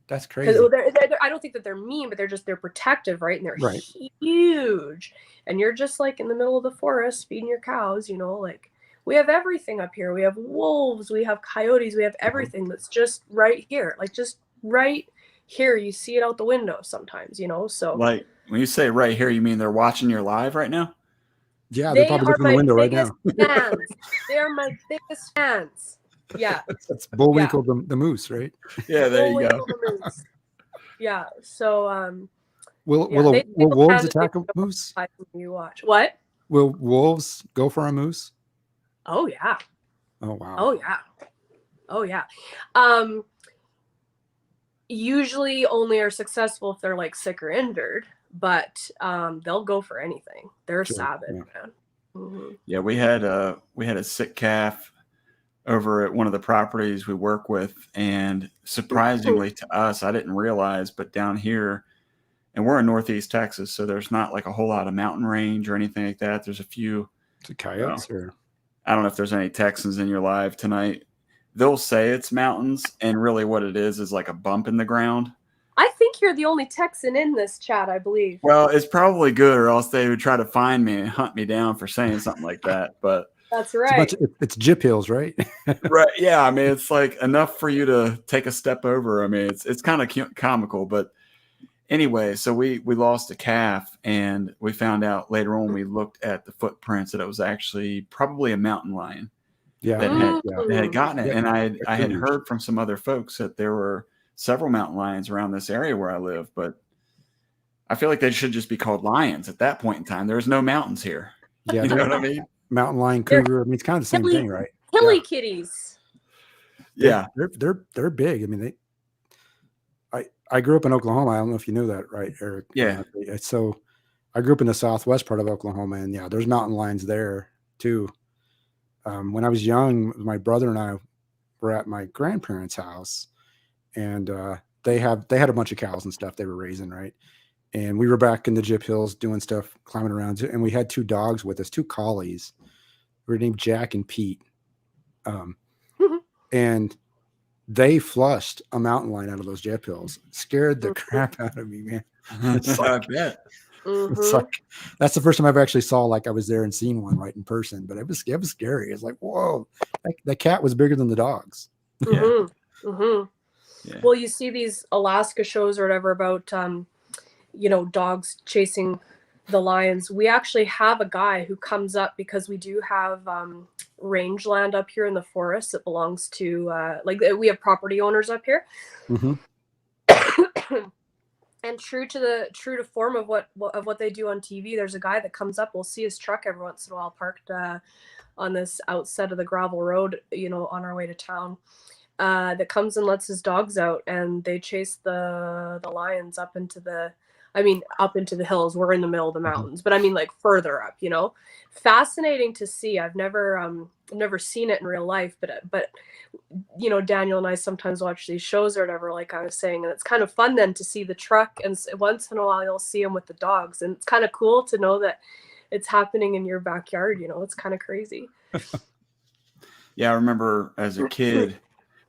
That's crazy. I don't think that they're mean, but they're protective, right? And they're Right. huge. And you're just like in the middle of the forest feeding your cows, like we have everything up here. We have wolves, we have coyotes, we have everything that's just right here. Like just right here. You see it out the window sometimes, so Like when you say right here, you mean they're watching your live right now? Yeah, they're probably looking in the window right now. Fans. They are my biggest fans. Yeah. That's Bullwinkle the moose, right? Yeah, there you go. Bullwinkle the moose. Yeah. So Will they wolves have attack a it moose? you watch. What? Will wolves go for a moose? Oh yeah. Oh wow. Oh yeah. Oh yeah. Usually only are successful if they're like sick or injured, but they'll go for anything. They're Sure, savage, yeah. man. Mhm. Yeah, we had a sick calf over at one of the properties we work with, and surprisingly to us, I didn't realize, but down here, and we're in Northeast Texas, so there's not like a whole lot of mountain range or anything like that. There's a few. Is it coyotes or? I don't know if there's any Texans in your live tonight. They'll say it's mountains, and really what it is like a bump in the ground. I think you're the only Texan in this chat, I believe. Well, it's probably good, or else they would try to find me and hunt me down for saying something like that. But That's right. It's Gyp Hills, right? right, yeah. I mean, it's like enough for you to take a step over. I mean, it's kind of comical, but anyway. So we lost a calf, and we found out later on. We looked at the footprints that it was actually probably a mountain lion Yeah. that had gotten it. Yeah, And I had huge. heard from some other folks that there were several mountain lions around this area where I live, but I feel like they should just be called lions at that point in time. There's no mountains here. Yeah, You know what I mean? mountain lion, cougar. I mean, it's kind of the same thing, right? Hilly Yeah. kitties. Yeah. They're big. I mean, I grew up in Oklahoma. I don't know if you knew that, right, Eric? Yeah. So I grew up in the southwest part of Oklahoma, and yeah, there's mountain lions there too. When I was young, my brother and I were at my grandparents' house, and they had a bunch of cows and stuff they were raising, right? And we were back in the Gyp Hills doing stuff, climbing around, and we had 2 dogs with us, 2 collies. We were named Jack and Pete. And they flushed a mountain lion out of those Gyp Hills. Scared the crap out of me, man. It's like, I bet. it's like that's the first time I've actually saw, like, I was there and seen one right in person, but it was scary. It's like, whoa, that cat was bigger than the dogs. Yeah. Yeah. Well, you see these Alaska shows or whatever about dogs chasing the lions. We actually have a guy who comes up because we do have rangeland up here in the forest that belongs to we have property owners up here. Mm-hmm. And true to form of what they do on TV, there's a guy that comes up. We'll see his truck every once in a while parked on this outside of the gravel road, on our way to town. That comes and lets his dogs out, and they chase the lions up into the hills. We're in the middle of the mountains, but I mean, like, further up, fascinating to see. I've never seen it in real life, but Daniel and I sometimes watch these shows or whatever, like I was saying, and it's kind of fun then to see the truck, and once in a while you'll see him with the dogs, and it's kind of cool to know that it's happening in your backyard. It's kind of crazy. Yeah, I remember as a kid,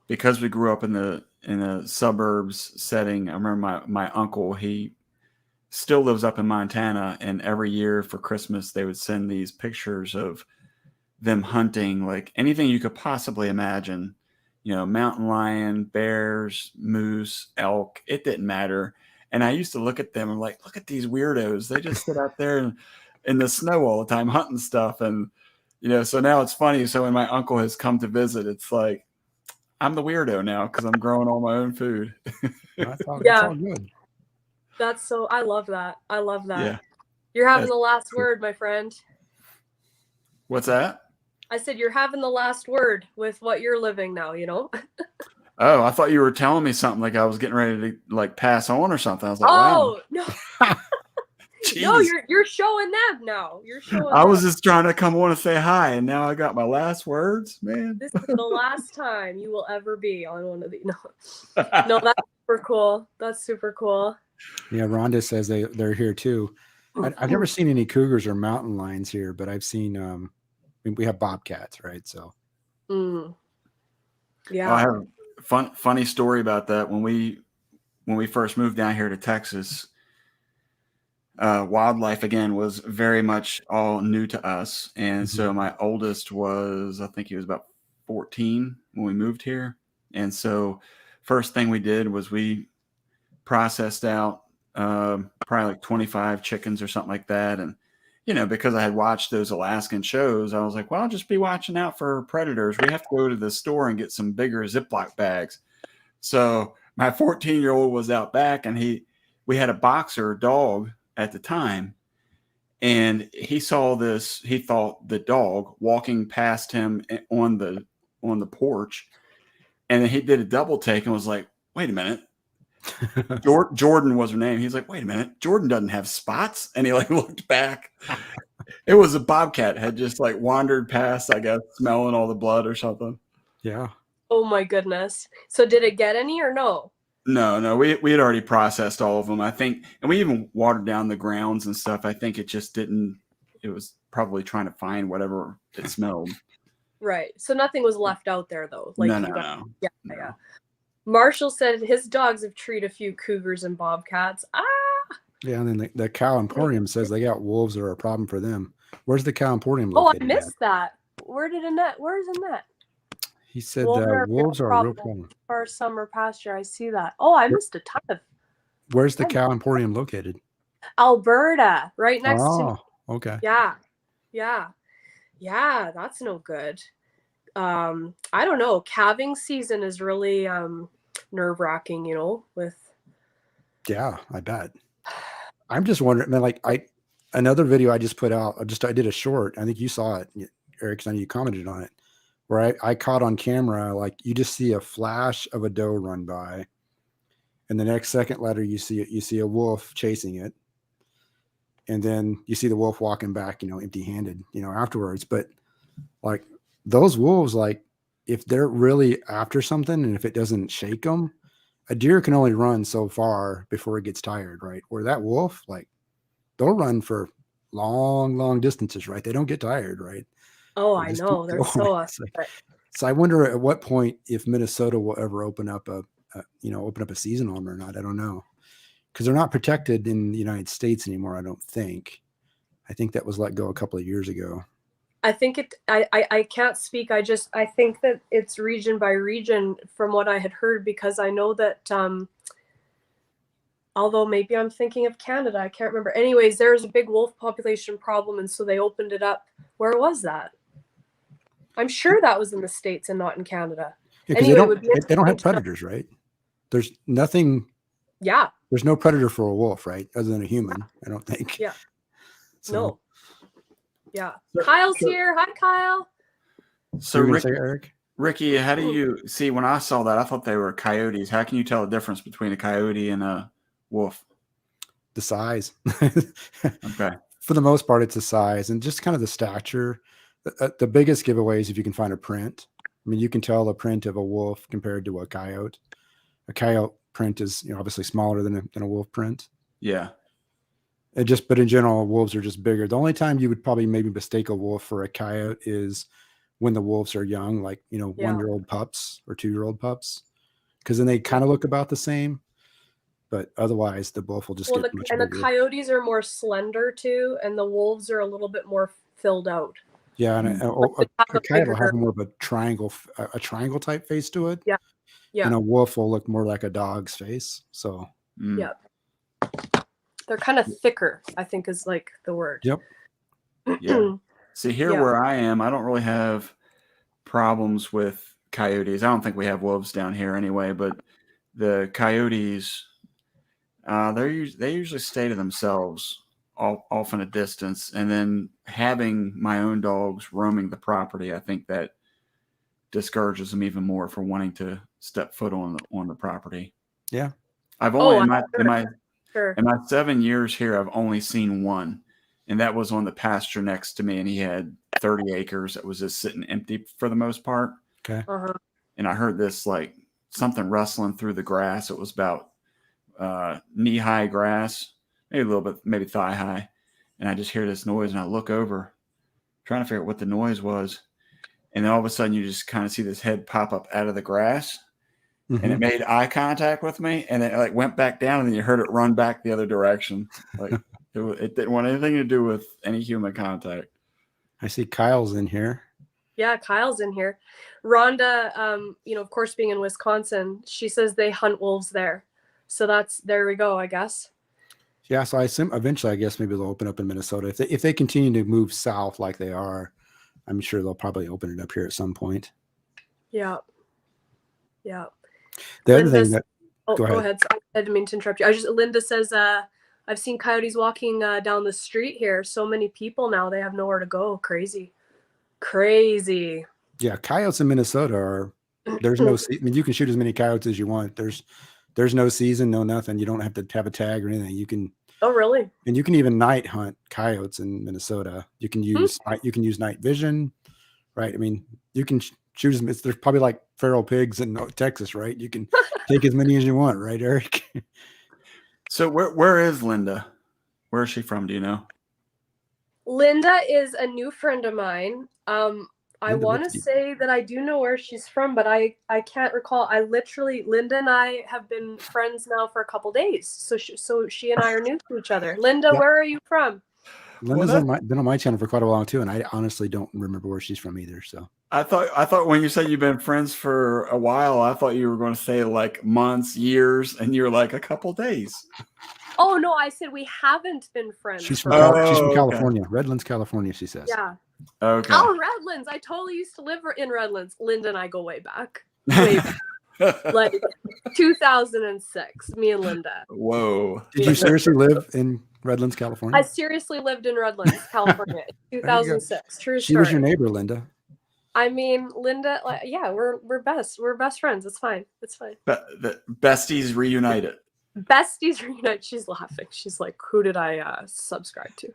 because we grew up in the suburbs setting. I remember my uncle, he still lives up in Montana, and every year for Christmas they would send these pictures of them hunting like anything you could possibly imagine. Mountain lion, bears, moose, elk, it didn't matter. And I used to look at them and like, look at these weirdos. They just sit out there in the snow all the time hunting stuff. And, so now it's funny. So when my uncle has come to visit, it's like, I'm the weirdo now because I'm growing all my own food. That's all, Yeah. it's all good. I love that. I love that. Yeah. You're having That's the last word, my friend. What's that? I said you're having the last word with what you're living now, Oh, I thought you were telling me something like I was getting ready to like pass on or something. I was like, wow. Oh, no. No, Jeez. you're showing them now. You're showing I was them. just trying to come on and say hi, and now I got my last words, man. This is the last time you will ever be on one of these. No, that's super cool. That's super cool. Yeah, Rhonda says they're here too. I've never seen any cougars or mountain lions here, but I've seen we have bobcats, right? So Mm. I Yeah. have a funny story about that. When we first moved down here to Texas, wildlife again was very much all new to us, and so my oldest was, I think he was about 14 when we moved here. And so first thing we did was we processed out probably like 25 chickens or something like that. And because I had watched those Alaskan shows, I was like, well, I'll just be watching out for predators. We have to go to the store and get some bigger Ziploc bags. So my 14-year-old was out back, and we had a boxer dog at the time, and he saw this. He thought the dog walking past him on the porch, and then he did a double take and was like, wait a minute. Jordan was her name. He's like, wait a minute, Jordan doesn't have spots. And he like looked back. It was a bobcat had just like wandered past, I guess, smelling all the blood or something. yeah. Oh my goodness. So did it get any or no? No, we had already processed all of them, I think, and we even watered down the grounds and stuff. I think it just didn't. It was probably trying to find whatever it smelled. Right. So nothing was left out there though. No. Yeah, No. yeah. Marshall said his dogs have treated a few cougars and bobcats. Yeah, and then the Cow Emporium says they got wolves that are a problem for them. Where's the Cow Emporium Oh, I located? missed that. Where's Annette? He said Wolves are a wolves are a real problem. problem. For summer pasture, I see that. Oh, I missed a ton of Where's the Cow Emporium located? Alberta, right next to. Oh, okay. Yeah. That's no good. I don't know. Calving season is really nerve-wracking, with. Yeah, I bet. I'm just wondering, man, like another video I just put out, I did a short. I think you saw it, Eric, 'cause I know you commented on it, where I caught on camera, like you just see a flash of a doe run by, and the next second later you see a wolf chasing it, and then you see the wolf walking back, empty-handed, afterwards. But like those wolves, like if they're really after something and if it doesn't shake them, a deer can only run so far before it gets tired, right? Where that wolf, like they'll run for long distances, right? They don't get tired, right? Oh, They I just know. keep They're going. so. It's like- So I wonder at what point if Minnesota will ever open up a season on them or not. I don't know, because they're not protected in the United States anymore. I don't think. I think that was let go a couple of years ago. I think I can't speak. I think that it's region by region from what I had heard, because I know that although maybe I'm thinking of Canada, I can't remember. Anyways, there's a big wolf population problem, and so they opened it up. Where was that? I'm sure that was in the States and not in Canada. Yeah, because Anyway, they don't have predators, right? There's nothing. Yeah. There's no predator for a wolf, right? Other than a human, I don't think. Yeah. So, No. Yeah. So- Kyle's so- here. Hi, Kyle. So you were gonna Ricky, say, Eric? Ricky, how do you see when I saw that? I thought they were coyotes. How can you tell the difference between a coyote and a wolf? The size. Okay. For the most part, it's the size and just kind of the stature. The biggest giveaway is if you can find a print. I mean, you can tell the print of a wolf compared to a coyote. A coyote print is obviously smaller than a wolf print. Yeah. But in general, wolves are just bigger. The only time you would probably maybe mistake a wolf for a coyote is when the wolves are young, like, you know, Yeah. 1-year-old pups or 2-year-old pups, because then they kind of look about the same. But otherwise, the wolf will just Well, get much the bigger. coyotes are more slender too, and the wolves are a little bit more filled out. Yeah, and They have a a coyote will have bigger- more of a triangle type face to it. Yeah. Yeah. And a wolf will look more like a dog's face. So Mm. Yeah. They're kind of thicker, I think is like the word. Yep. Yeah. See, here Yeah. where I am, I don't really have problems with coyotes. I don't think we have wolves down here anyway, but the coyotes, they usually stay to themselves off in a distance. And then having my own dogs roaming the property, I think that discourages them even more for wanting to step foot on the property. Yeah. I've only Oh, in my Sure. in my 7 years here, I've only seen one, and that was on the pasture next to me, and he had 30 acres that was just sitting empty for the most part. okay. Uh-huh. And I heard this like something rustling through the grass. It was about knee-high grass, maybe a little bit, maybe thigh-high. And I just hear this noise, and I look over, trying to figure out what the noise was. And then all of a sudden, you just kind of see this head pop up out of the grass. And it Mhm. made eye contact with me, and it like went back down, and then you heard it run back the other direction. Like it didn't want anything to do with any human contact. I see Kyle's in here. Yeah, Kyle's in here. Rhonda, you know, of course, being in Wisconsin, she says they hunt wolves there. So there we go, I guess. Yeah, so I assume eventually, I guess maybe they'll open up in Minnesota. If they continue to move south like they are, I'm sure they'll probably open it up here at some point. Yeah. Yeah. The other Linda thing that Oh, Go go ahead. ahead. Sorry, I didn't mean to interrupt you. Linda says, I've seen coyotes walking down the street here. So many people now, they have nowhere to go. Crazy. Crazy. yeah, coyotes in Minnesota are there's no I mean, you can shoot as many coyotes as you want. There's no season, no nothing. You don't have to have a tag or anything. You can Oh, really? and you can even night hunt coyotes in Minnesota. You can use night vision, right? I mean, you can shoot there's probably like feral pigs in Texas, right? You can take as many as you want, right, Eric? So where is Linda? Where is she from? Do you know? Linda is a new friend of mine. I Linda want to Lipsky. say that I do know where she's from, but I can't recall. Linda and I have been friends now for a couple days. So she and I are new to each other. Linda, Yeah. where are you from? Linda's Well, been on my channel for quite a while too, and I honestly don't remember where she's from either. So I thought when you said you've been friends for a while, I thought you were going to say like months, years, and you're like a couple days. Oh, no, I said we haven't been friends. she's for from a while. she's from okay. California, Redlands, California. She says. Yeah. Okay. Oh, Redlands. I totally used to live in Redlands. Linda and I go way back. Way back. Like 2006, me and Linda. Whoa. Did you seriously live in Redlands, California? I seriously lived in Redlands, California in 2006. True She was your story. neighbor, Linda. I mean, Linda, like, yeah, we're best. We're best friends. It's fine. It's fine. The besties reunited. Besties reunite. She's laughing. She's like, who did I subscribe to?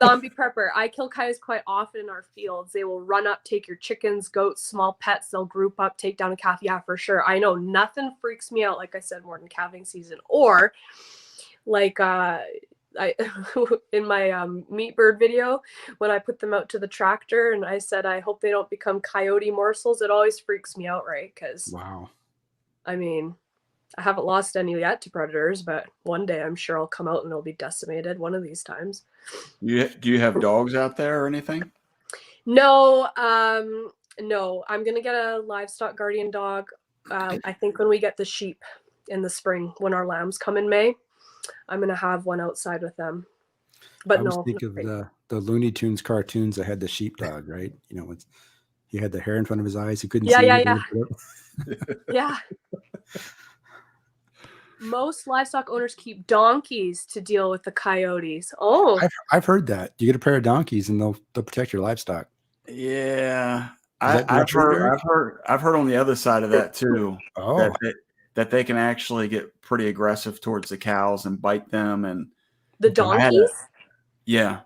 Zombie prepper. I kill coyotes quite often in our fields. They will run up, take your chickens, goats, small pets. They'll group up, take down a calf. Yeah, for sure. I know nothing freaks me out, like I said, more than calving season. Or like I in my meat bird video, when I put them out to the tractor and I said I hope they don't become coyote morsels, it always freaks me out, right? Because Wow. I mean, I haven't lost any yet to predators, but one day I'm sure I'll come out and they'll be decimated one of these times. Do you have dogs out there or anything? No, no. I'm gonna get a livestock guardian dog. I think when we get the sheep in the spring, when our lambs come in May, I'm gonna have one outside with them. But I always no, think of nothing. the Looney Tunes cartoons that had the sheepdog, right? You know, he had the hair in front of his eyes. He couldn't Yeah, see yeah, anything. Yeah. Most livestock owners keep donkeys to deal with the coyotes. Oh, I've heard that. You get a pair of donkeys and they'll protect your livestock. Yeah. that I've true, Eric? heard on the other side of that too. Oh, that they can actually get pretty aggressive towards the cows and bite them, and the I had donkeys? yeah,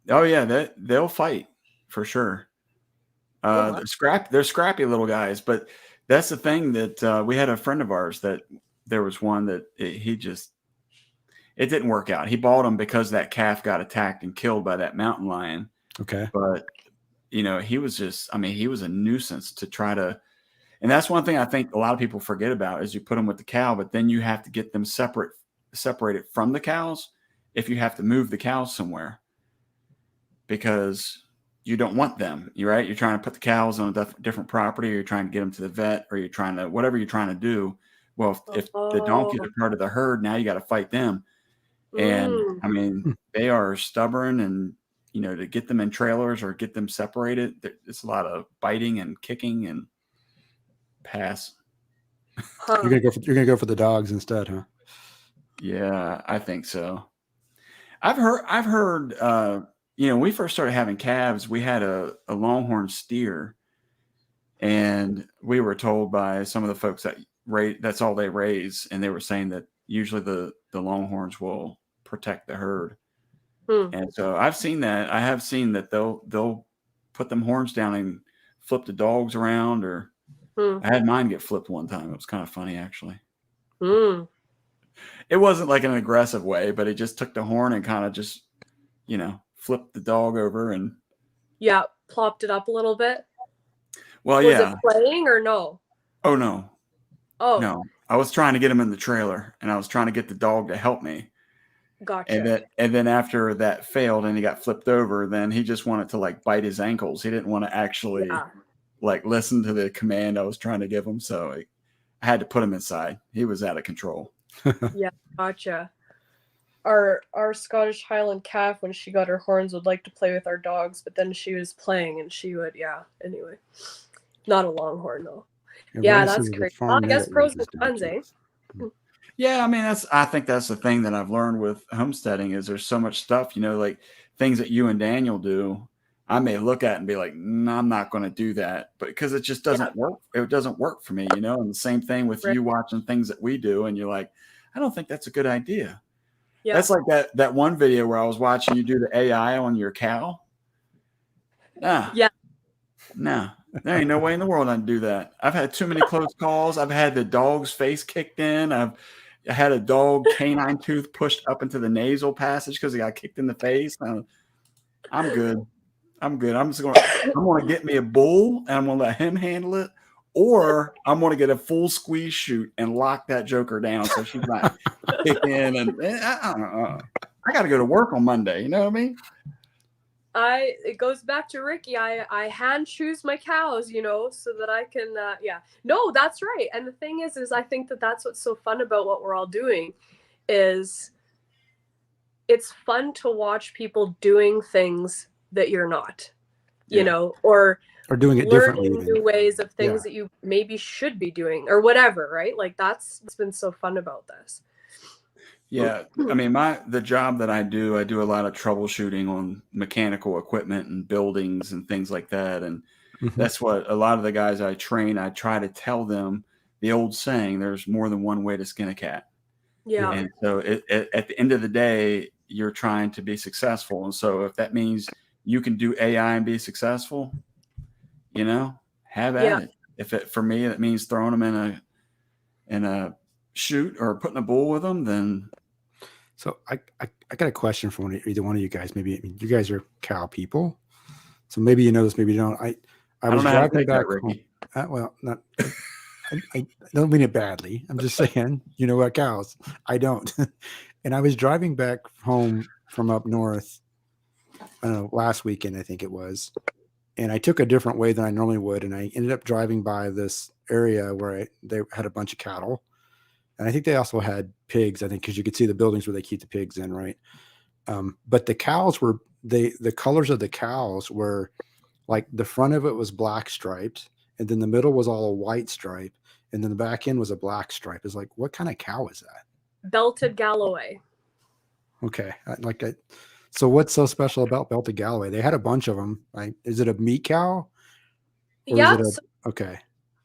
oh yeah, they'll fight for sure. wow. They're scrappy little guys, but that's the thing that we had a friend of ours that there was one that it didn't work out. He bought them because that calf got attacked and killed by that mountain lion, okay. but you know, he was just, I mean, he was a nuisance to try to, and that's one thing I think a lot of people forget about is you put them with the cow, but then you have to get them separated from the cows if you have to move the cows somewhere, because you don't want them. You're right. You're trying to put the cows on a different property, or you're trying to get them to the vet, or you're trying to, whatever you're trying to do. Well, if the donkeys are part of the herd, now you got to fight them. And I mean, they are stubborn, and, you know, to get them in trailers or get them separated, it's a lot of biting and kicking and pass. Huh. You're gonna go for the dogs instead, huh? Yeah, I think so. I've heard, you know, when we first started having calves, we had a longhorn steer, and we were told by some of the folks that that's all they raise. And they were saying that usually the longhorns will protect the herd. And so I've seen that. I have seen that they'll put them horns down and flip the dogs around, or I had mine get flipped one time. It was kind of funny, actually. It wasn't like an aggressive way, but it just took the horn and kind of just, you know, flipped the dog over and plopped it up a little bit. Well, was it playing or no? Oh no. Oh no. I was trying to get him in the trailer, and I was trying to get the dog to help me. Gotcha. And then after that failed and he got flipped over, then he just wanted to like bite his ankles. He didn't want to actually like listen to the command I was trying to give him. So I had to put him inside. He was out of control. Yeah, gotcha. Our Scottish Highland calf, when she got her horns, would like to play with our dogs, but then she was playing and she would, anyway. Not a longhorn though. Yeah, that's crazy. Well, I guess pros and cons, eh? Yeah, I mean, I think that's the thing that I've learned with homesteading is there's so much stuff, you know, like things that you and Daniel do, I may look at and be like, no, I'm not going to do that, but because it just doesn't work. It doesn't work for me, you know. And the same thing with you watching things that we do, and you're like, I don't think that's a good idea. Yeah. That's like that one video where I was watching you do the AI on your cow. Nah. Yeah. Nah. There ain't no way in the world I'd do that. I've had too many close calls. I've had the dog's face kicked in. I had a dog canine tooth pushed up into the nasal passage because he got kicked in the face. I'm good. I'm just going to get me a bull, and I'm going to let him handle it, or I'm going to get a full squeeze chute and lock that joker down so she's not kicking in. And I got to go to work on Monday. You know what I mean? It goes back to Ricky. I hand choose my cows, you know, so that I can, No, that's right. And the thing is I think that's what's so fun about what we're all doing is it's fun to watch people doing things that you're not, you know, or doing it differently. New ways of things that you maybe should be doing or whatever, right? Like it's been so fun about this. Yeah, I mean, the job that I do a lot of troubleshooting on mechanical equipment and buildings and things like that. And that's what a lot of the guys I train, I try to tell them the old saying, there's more than one way to skin a cat. Yeah. And so at the end of the day, you're trying to be successful. And so if that means you can do AI and be successful, you know, have at it. For me, that means throwing them in a shoot or putting a bull with them, then. So I got a question for either one of you guys. Maybe you guys are cow people, so maybe you know this, maybe you don't. I was driving back home. Well, not. I don't mean it badly. I'm just saying, you know what, cows. I don't. And I was driving back home from up north. I don't know, last weekend I think it was, and I took a different way than I normally would, and I ended up driving by this area where they had a bunch of cattle. And I think they also had pigs, I think, because you could see the buildings where they keep the pigs in, right? But the cows were, the colors of the cows were like the front of it was black striped, and then the middle was all a white stripe, and then the back end was a black stripe. It's like, what kind of cow is that? Belted Galloway. Okay. So what's so special about Belted Galloway? They had a bunch of them. Is it a meat cow? Yeah. Okay.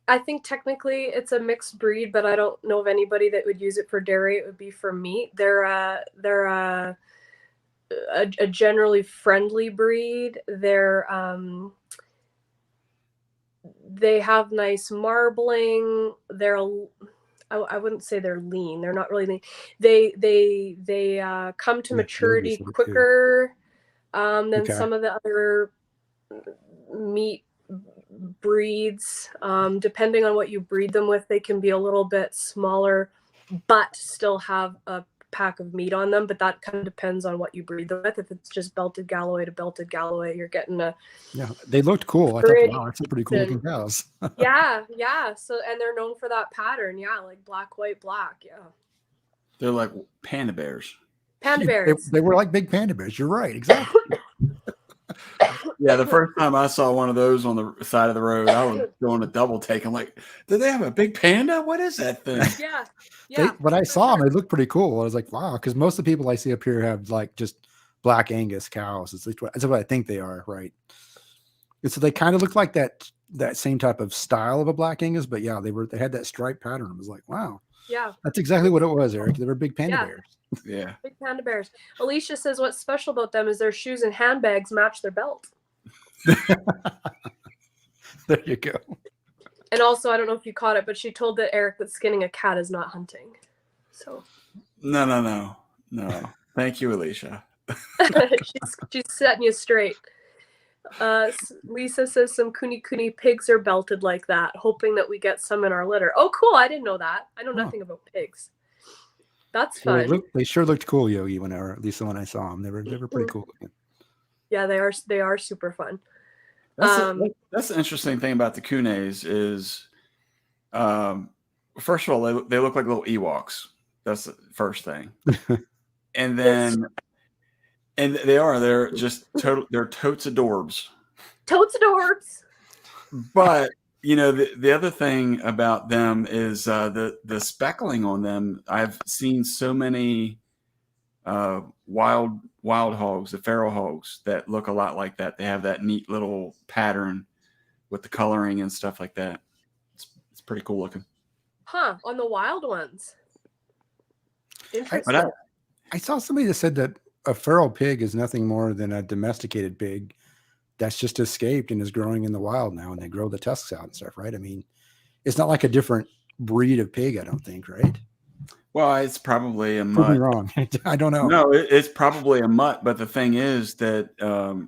I think technically it's a mixed breed, but I don't know of anybody that would use it for dairy. It would be for meat. They're a generally friendly breed. They have nice marbling. I wouldn't say they're lean. They're not really lean. They come to maturity quicker than some of the other meat breeds. Depending on what you breed them with, they can be a little bit smaller, but still have a pack of meat on them. But that kind of depends on what you breed them with. If it's just belted Galloway to belted Galloway, you're getting a Yeah, they looked cool. I thought, Pretty wow, that's some pretty cool looking cows. yeah. So and they're known for that pattern. Yeah, like black, white, black. Yeah, They're like panda bears. panda They, bears. they were like big panda bears. You're right, exactly. Yeah, the first time I saw one of those on the side of the road, I was doing a double take. I'm like, did they have a big panda? What is that thing? Yeah, They, yeah. when I for saw them, sure. they looked pretty cool. I was like, wow, because most of the people I see up here have like just black Angus cows. That's what I think they are, right? And so they kind of look like that same type of style of a black Angus, but yeah, they had that stripe pattern. I was like, wow, Yeah, that's exactly what it was, Eric. They were big panda Yeah. bears. Yeah. big panda bears. Alicia says what's special about them is their shoes and handbags match their belt. There you go. And also, I don't know if you caught it, but she told that Eric that skinning a cat is not hunting. So No. Thank you, Alicia. she's setting you straight. Lisa says some kuni pigs are belted like that, hoping that we get some in our litter. Oh, cool! I didn't know that. I know Oh. nothing about pigs. That's Yeah, fun. they sure looked cool, Yogi. Whenever, at least when I saw them, they were pretty cool looking. Yeah, they are super fun. That's the interesting thing about the Kunes is, first of all, they look like little Ewoks. That's the first thing. And then, and they're just they're totes adorbs. Totes adorbs. But you know, the other thing about them is the speckling on them. I've seen so many wild hogs, the feral hogs, that look a lot like that. They have that neat little pattern with the coloring and stuff like that. It's pretty cool looking. Huh, on the wild ones. Interesting. But I saw somebody that said that a feral pig is nothing more than a domesticated pig that's just escaped and is growing in the wild now, and they grow the tusks out and stuff, right? I mean, it's not like a different breed of pig, I don't think, right? well, it's probably a Prove me mutt. wrong. I don't know. No, it's probably a mutt. But the thing is that,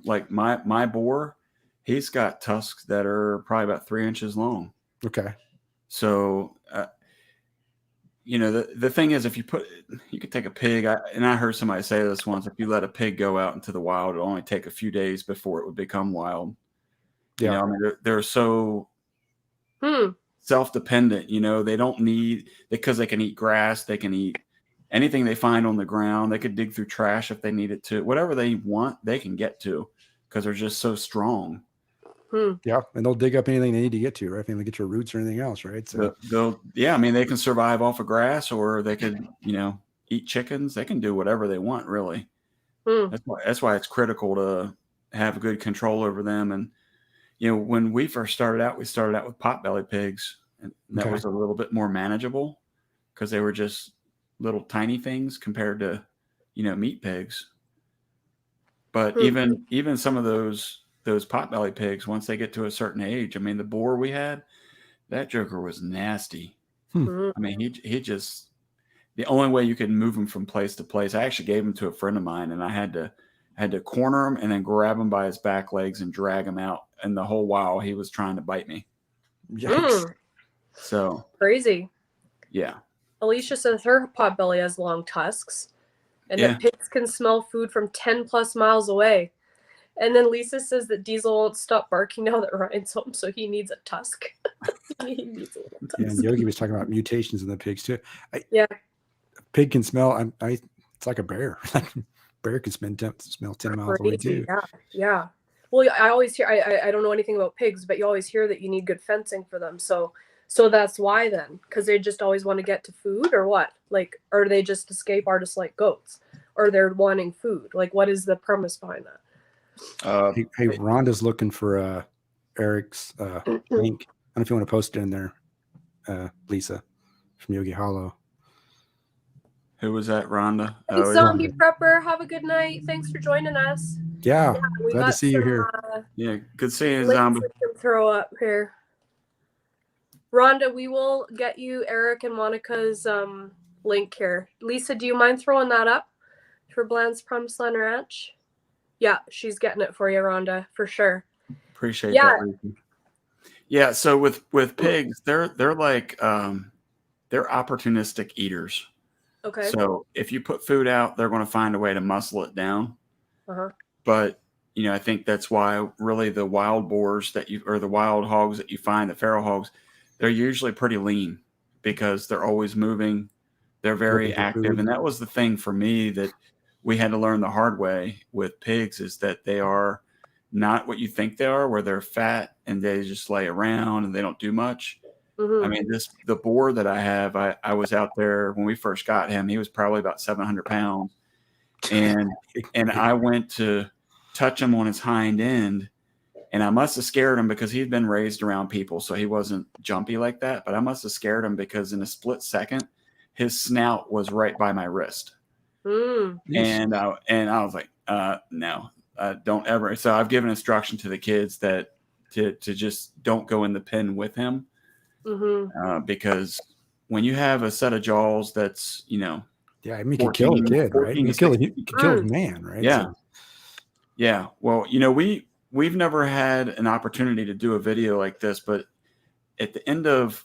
like my boar, he's got tusks that are probably about 3 inches long. Okay. So, you know, the thing is, if you could take a pig, and I heard somebody say this once, if you let a pig go out into the wild, it'll only take a few days before it would become wild. Yeah. You know, I mean, they're so self-dependent, you know, they don't need, because they can eat grass, they can eat anything they find on the ground. They could dig through trash if they needed to. Whatever they want, they can get to because they're just so strong. Yeah. And they'll dig up anything they need to get to, right? If they get your roots or anything else, right? So I mean, they can survive off of grass, or they could, you know, eat chickens. They can do whatever they want, really. That's why it's critical to have good control over them. And, you know, when we first started out, we started out with potbelly pigs, and that was a little bit more manageable because they were just little tiny things compared to, you know, meat pigs. But even some of those potbelly pigs, once they get to a certain age, I mean, the boar we had, that joker was nasty. I mean, he just, the only way you could move him from place to place, I actually gave him to a friend of mine, and I had to corner him and then grab him by his back legs and drag him out. And the whole while he was trying to bite me. So Crazy. yeah. Alicia says her potbelly has long tusks, and that pigs can smell food from 10 plus miles away. And then Lisa says that Diesel won't stop barking now that Ryan's home, so he needs a tusk. He needs a little tusk. Yeah, and Yogi was talking about mutations in the pigs too. Yeah. A pig can smell. It's like a bear. Bear can smell 10 miles away too. Yeah. Well, I always hear. I don't know anything about pigs, but you always hear that you need good fencing for them. So that's why then, because they just always want to get to food, or what? Like, or they just escape artists like goats, or they're wanting food. Like, what is the premise behind that? Hey, Rhonda's looking for Eric's link. I don't know if you want to post it in there, Lisa, from Yogi Hollow. Who was that, Rhonda? Hey, Zombie Prepper, have a good night. Thanks for joining us. Yeah, we glad to see you here. Yeah, good seeing you, Links Zombie. we can throw up here. Rhonda, we will get you Eric and Monica's link here. Lisa, do you mind throwing that up for Bland's Promised Land Ranch? Yeah, she's getting it for you, Rhonda, for sure. Appreciate Yeah. that, Ricky. Yeah. So with pigs, they're like they're opportunistic eaters. Okay. So if you put food out, they're going to find a way to muscle it down. Uh-huh. But I think that's why really the wild boars or the wild hogs that you find, the feral hogs, they're usually pretty lean because they're always moving. They're very Looking for active. food. And that was the thing for me that we had to learn the hard way with pigs is that they are not what you think they are, where they're fat and they just lay around and they don't do much. I mean, the boar that I have, I was out there when we first got him. He was probably about 700 pounds. And I went to touch him on his hind end, and I must have scared him because he'd been raised around people, so he wasn't jumpy like that. But I must have scared him because in a split second, his snout was right by my wrist, and I was like, no, don't ever. So I've given instruction to the kids that to just don't go in the pen with him, because when you have a set of jaws that's yeah, I mean, you could kill a 14 kid, right? You could kill a man, right? Yeah. So, Yeah. Well, we've never had an opportunity to do a video like this, but at the end of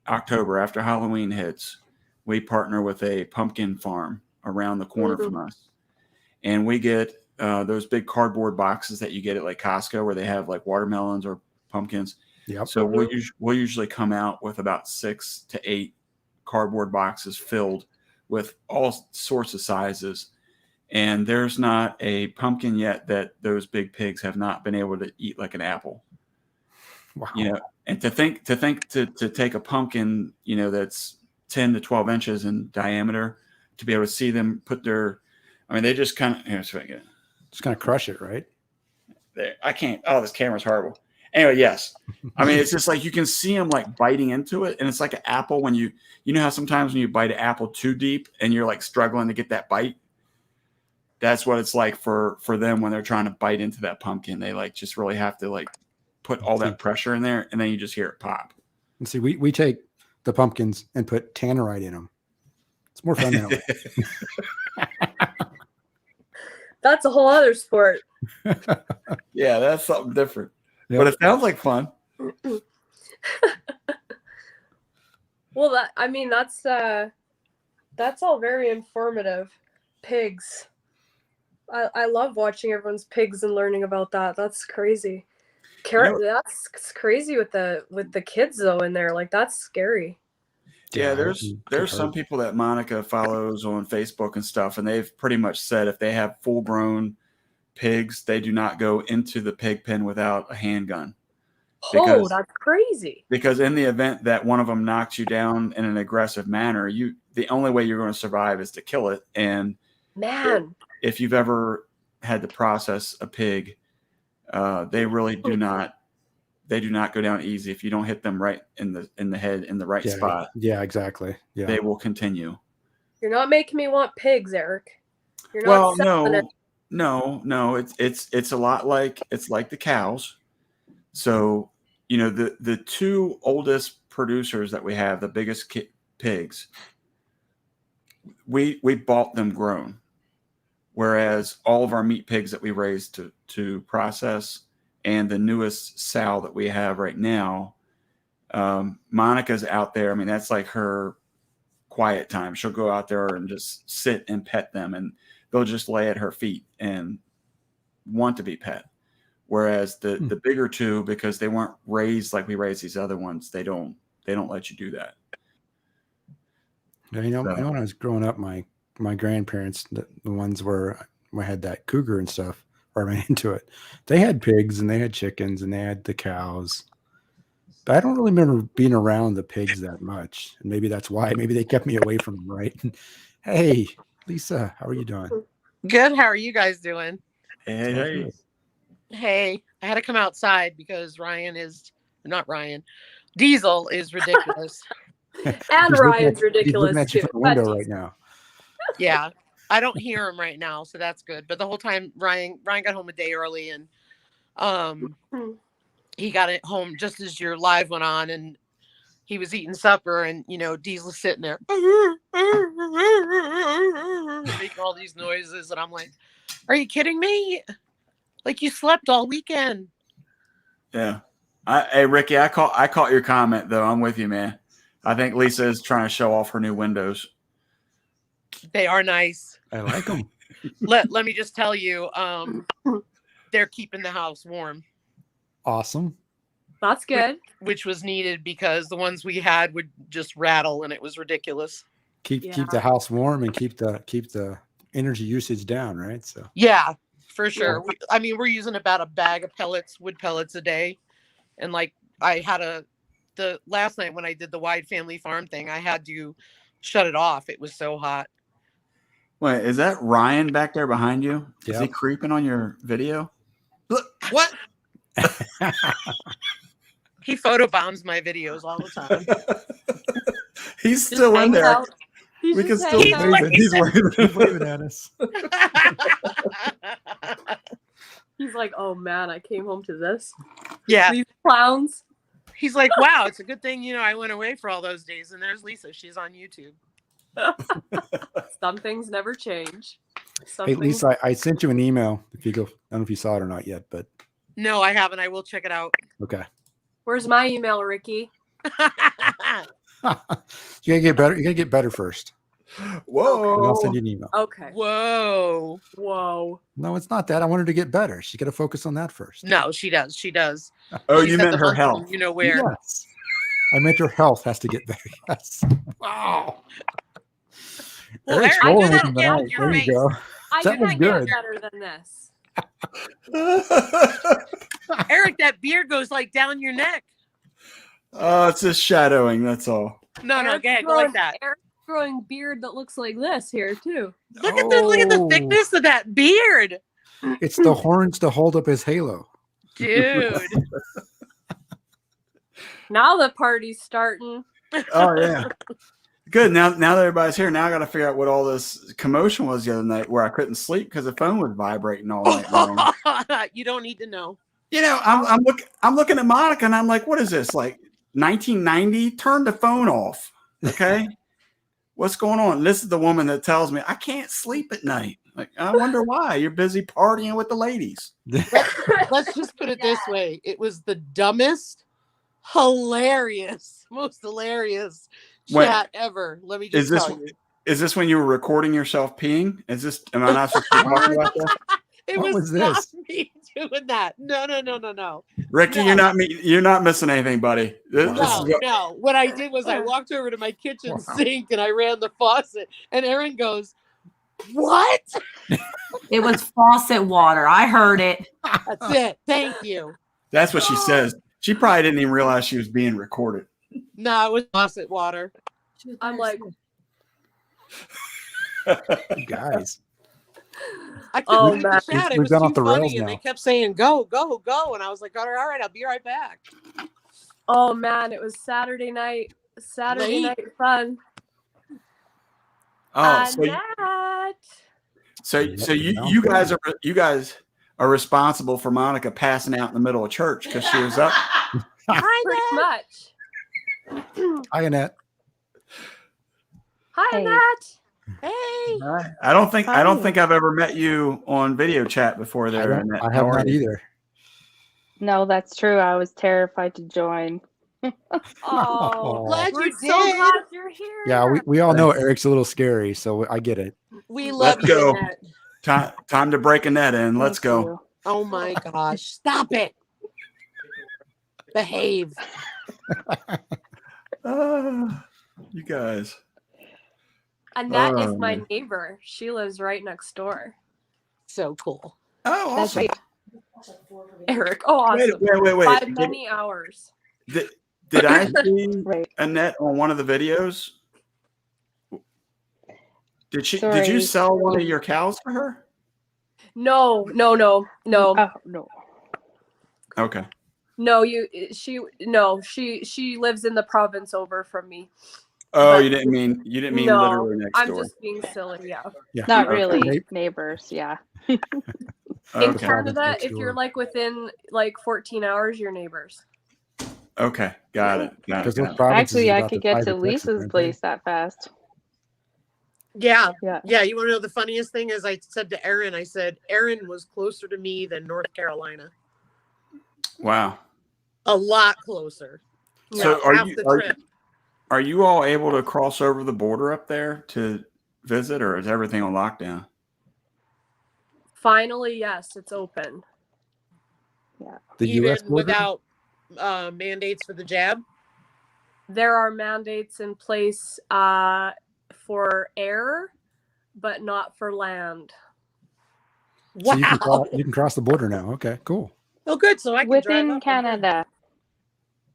October, after Halloween hits, we partner with a pumpkin farm around the corner from us. And we get those big cardboard boxes that you get at like Costco where they have like watermelons or pumpkins. yep. So we'll usually come out with about 6 to 8 cardboard boxes filled with all sorts of sizes. And there's not a pumpkin yet that those big pigs have not been able to eat like an apple. Wow. And to take a pumpkin, that's 10 to 12 inches in diameter, to be able to see them put they just kind of, Just kind of crush it, right? I can't, this camera's horrible. Anyway, yes. I mean, it's just like you can see them like biting into it. And it's like an apple when you know how sometimes when you bite an apple too deep and you're like struggling to get that bite. That's what it's like for them when they're trying to bite into that pumpkin. They like just really have to like put all that pressure in there, and then you just hear it pop. And see, we take the pumpkins and put tannerite in them. It's more fun that way. That's a whole other sport. Yeah, that's something different. Yep. But it sounds like fun. Well, that's all very informative. Pigs. I love watching everyone's pigs and learning about that. That's crazy. That's crazy with the kids though in there. Like that's scary. Yeah, there's some people that Monica follows on Facebook and stuff, and they've pretty much said if they have full-grown pigs, they do not go into the pig pen without a handgun. That's crazy. Because in the event that one of them knocks you down in an aggressive manner, the only way you're going to survive is to kill it. And man, if you've ever had to process a pig, they really do not. They do not go down easy. If you don't hit them right in the head in the right spot. Yeah, exactly. Yeah, they will continue. You're not making me want pigs, Eric. You're not. No. It's a lot like the cows. So the 2 oldest producers that we have, the biggest pigs, we bought them grown. Whereas all of our meat pigs that we raised to process, and the newest sow that we have right now, Monica's out there. I mean, that's like her quiet time. She'll go out there and just sit and pet them, and they'll just lay at her feet and want to be pet. Whereas the bigger 2, because they weren't raised like we raised these other ones, they don't let you do that. Yeah, when I was growing up, my grandparents, the ones where I had that cougar and stuff, where I ran into it, they had pigs and they had chickens and they had the cows. But I don't really remember being around the pigs that much. And maybe that's why. Maybe they kept me away from them, right? Hey, Lisa, how are you doing? Good. How are you guys doing? Hey. Hey, I had to come outside because Diesel is ridiculous. And Ryan's ridiculous he's looking at you too. from the window right now. Yeah, I don't hear him right now, so that's good. But the whole time, Ryan got home a day early, and he got it home just as your live went on, and he was eating supper, and Diesel's sitting there making all these noises, and I'm like, "Are you kidding me? Like you slept all weekend?" Yeah. Hey, Ricky, I caught your comment though. I'm with you, man. I think Lisa is trying to show off her new windows. They are nice. I like them. Let me just tell you, they're keeping the house warm, Awesome. That's good. which was needed because the ones we had would just rattle and it was ridiculous. Keep Yeah. the house warm and keep the energy usage down, right? So Yeah, for sure. We're using about a bag of wood pellets a day. And like I had the last night when I did the wide family farm thing, I had to shut it off. It was so hot. Wait, is that Ryan back there behind you? Is he Yep. creeping on your video? Look, what? He photobombs my videos all the time. He's still in hangs there. out. He's We can just still hanging out. wave it. He's waving. keep waving at us. He's like, oh man, I came home to this. Yeah. These clowns. He's like, wow, it's a good thing, I went away for all those days. And there's Lisa. She's on YouTube. Some things never change. Some Hey, things- Lisa, I sent you an email. If you go, I don't know if you saw it or not yet, but No, I haven't. I will check it out. okay. Where's my email, Ricky? You gotta get better. You gotta get better first. And I'll Whoa. send you an email. Okay. Whoa. Whoa. No, it's not that. I want her to get better. She got to focus on that first. No, she does. She does. Oh, She's you at meant the her bunker, health. You know where? Yes. I meant her health has to get better. Yes. Wow. Well, Eric's Eric, do rolling that with again tonight. with your There you face. go. I That did was not get good. better than this. Eric, that beard goes like down your neck. Oh, it's just shadowing. That's all. No, Eric's go ahead. Go growing- like that. Eric's growing beard that looks like this here too. Look at the Oh. thickness of that beard. It's the horns to hold up his halo. Dude. Now the party's starting. Oh yeah. Good. Now that everybody's here, now I got to figure out what all this commotion was the other night, where I couldn't sleep because the phone was vibrating all night long. You don't need to know. I'm looking at Monica and I'm like, what is this? Like 1990? Turn the phone off. Okay. What's going on? This is the woman that tells me I can't sleep at night. Like, I wonder why. You're busy partying with the ladies. Let's just put it this way. It was the dumbest, hilarious, most hilarious Wait. chat ever. Let me just Is this tell you. is this when you were recording yourself peeing? Am I not supposed to talk about that? It What was was not this? me doing that. No. Ricky, No. you're not missing anything, buddy. This is No, what- no. What I did was I walked over to my kitchen sink and I ran the faucet. And Aaron goes, "What?" It was faucet water. I heard it. That's it. Thank you. That's what she says. She probably didn't even realize she was being recorded. No, it was faucet water. I'm like, You guys. I Oh, couldn't leave man. the chat. It We've was gone too off the funny, rails and now. they kept saying, "Go, go, go," and I was like, "All right, I'll be right back." oh man, it was Saturday night. Saturday Late. night fun. Oh, Annette. so you guys are responsible for Monica passing out in the middle of church because she was up. Pretty much. Hi, Annette. Hi, Hey. Annette. Hey, I don't think I've ever met you on video chat before I there. Annette. have How are not you? either. No, that's true. I was terrified to join. Oh, glad we're you so did. glad you're here. Yeah, we all know Eric's a little scary, so I get it. we love Let's you, go. Annette. Time to break a net in. Let's Thank go. you. Oh my gosh! Stop it. Behave. You guys. Annette is Oh, my man. neighbor. She lives right next door. So cool. Oh, That's awesome. Eric. Oh, awesome. Wait. By Did, many hours. did I see Right. Annette on one of the videos? Did you Sorry. sell one of your cows for her? No. Oh, no. Okay. No, she lives in the province over from me. Oh, But- you didn't mean No, literally next I'm door. just being silly, yeah. Yeah. Not Okay. really. Neighbors. Yeah. In Okay. Canada, Next if you're door. like within like 14 hours, you're neighbors. Okay. Got it. Because those Got it. provinces Actually, is I about could the get size to of Texas, Lisa's aren't they? place that fast. Yeah. Yeah. Yeah. You want to know the funniest thing is I said to Aaron, I said, Aaron was closer to me than North Carolina. Wow. A lot closer. So Half the trip. are you all able to cross over the border up there to visit, or is everything on lockdown? Finally, yes, it's open. The Even U.S. border? without mandates for the jab? There are mandates in place for air, but not for land. So Wow. you can cross the border now. Okay, cool. Oh, good. So I can drive Within up. Canada.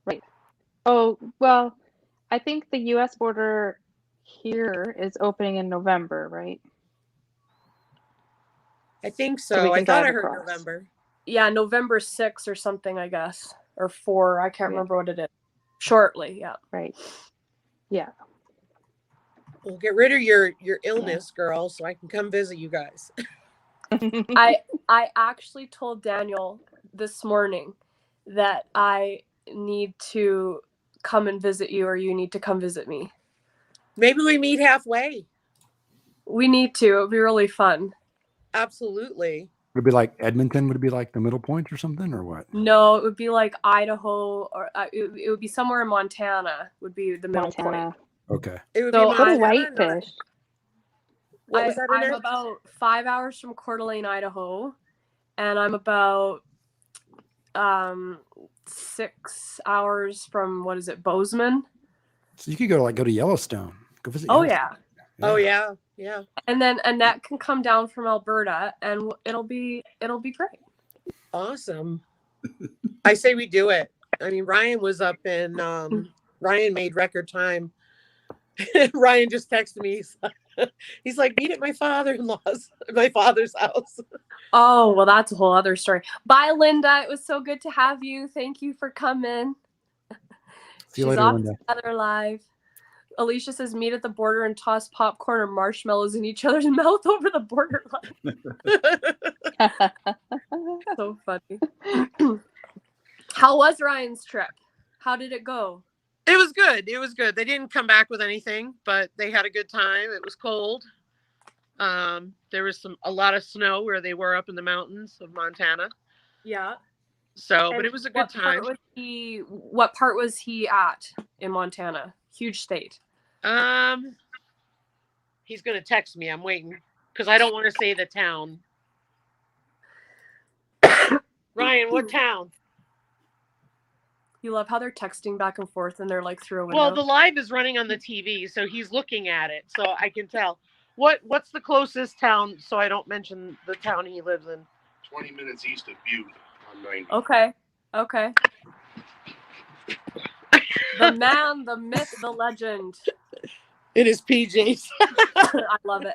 Right. Oh, well, I think the US border here is opening in November, right? I think So we so. I can thought I drive heard across. November. Yeah, November 6th or something, I guess, or 4. I can't Yeah. remember what it is. Shortly, yeah. Right. Yeah. Well, get rid of your illness, girl, so I can come visit you guys. I actually told Daniel this morning that I need to come and visit you, or you need to come visit me. Maybe we meet halfway. We need to. It would be really fun. Absolutely. Would it be like Edmonton? Would it be like the middle point or something, or what? No, it would be like Idaho, or it would be somewhere in Montana. Would be the middle point. Montana. Okay. It would So be Go to Montana, Whitefish. What was that? I'm Annette? about 5 hours from Coeur d'Alene, Idaho, and I'm about 6 hours from, what is it, Bozeman? So you could go to Yellowstone. Go visit. Oh Yellowstone. yeah. Oh yeah, yeah. And then Annette can come down from Alberta, and it'll be great. Awesome. I say we do it. I mean, Ryan was up in Ryan made record time. Ryan just texted me. He's like, meet at my father's house. Oh, well, that's a whole other story. Bye, Linda. It was so good to have you. Thank you for coming. See you She's later, off Linda. to another live. Alicia says, meet at the border and toss popcorn or marshmallows in each other's mouth over the borderline. So funny. How was Ryan's trip? How did it go? It was good. It was good. They didn't come back with anything, but they had a good time. It was cold. There was a lot of snow where they were up in the mountains of Montana. Yeah. So, And but it was a good time. What part was he at in Montana? Huge state. He's gonna text me. I'm waiting because I don't want to say the town. Ryan, what town? You love how they're texting back and forth and they're like through a window. Well, the live is running on the TV, so he's looking at it, so I can tell. What's the closest town, so I don't mention the town he lives in? 20 minutes east of Butte on 90. Okay. The man, the myth, the legend. It is PJ's. I love it.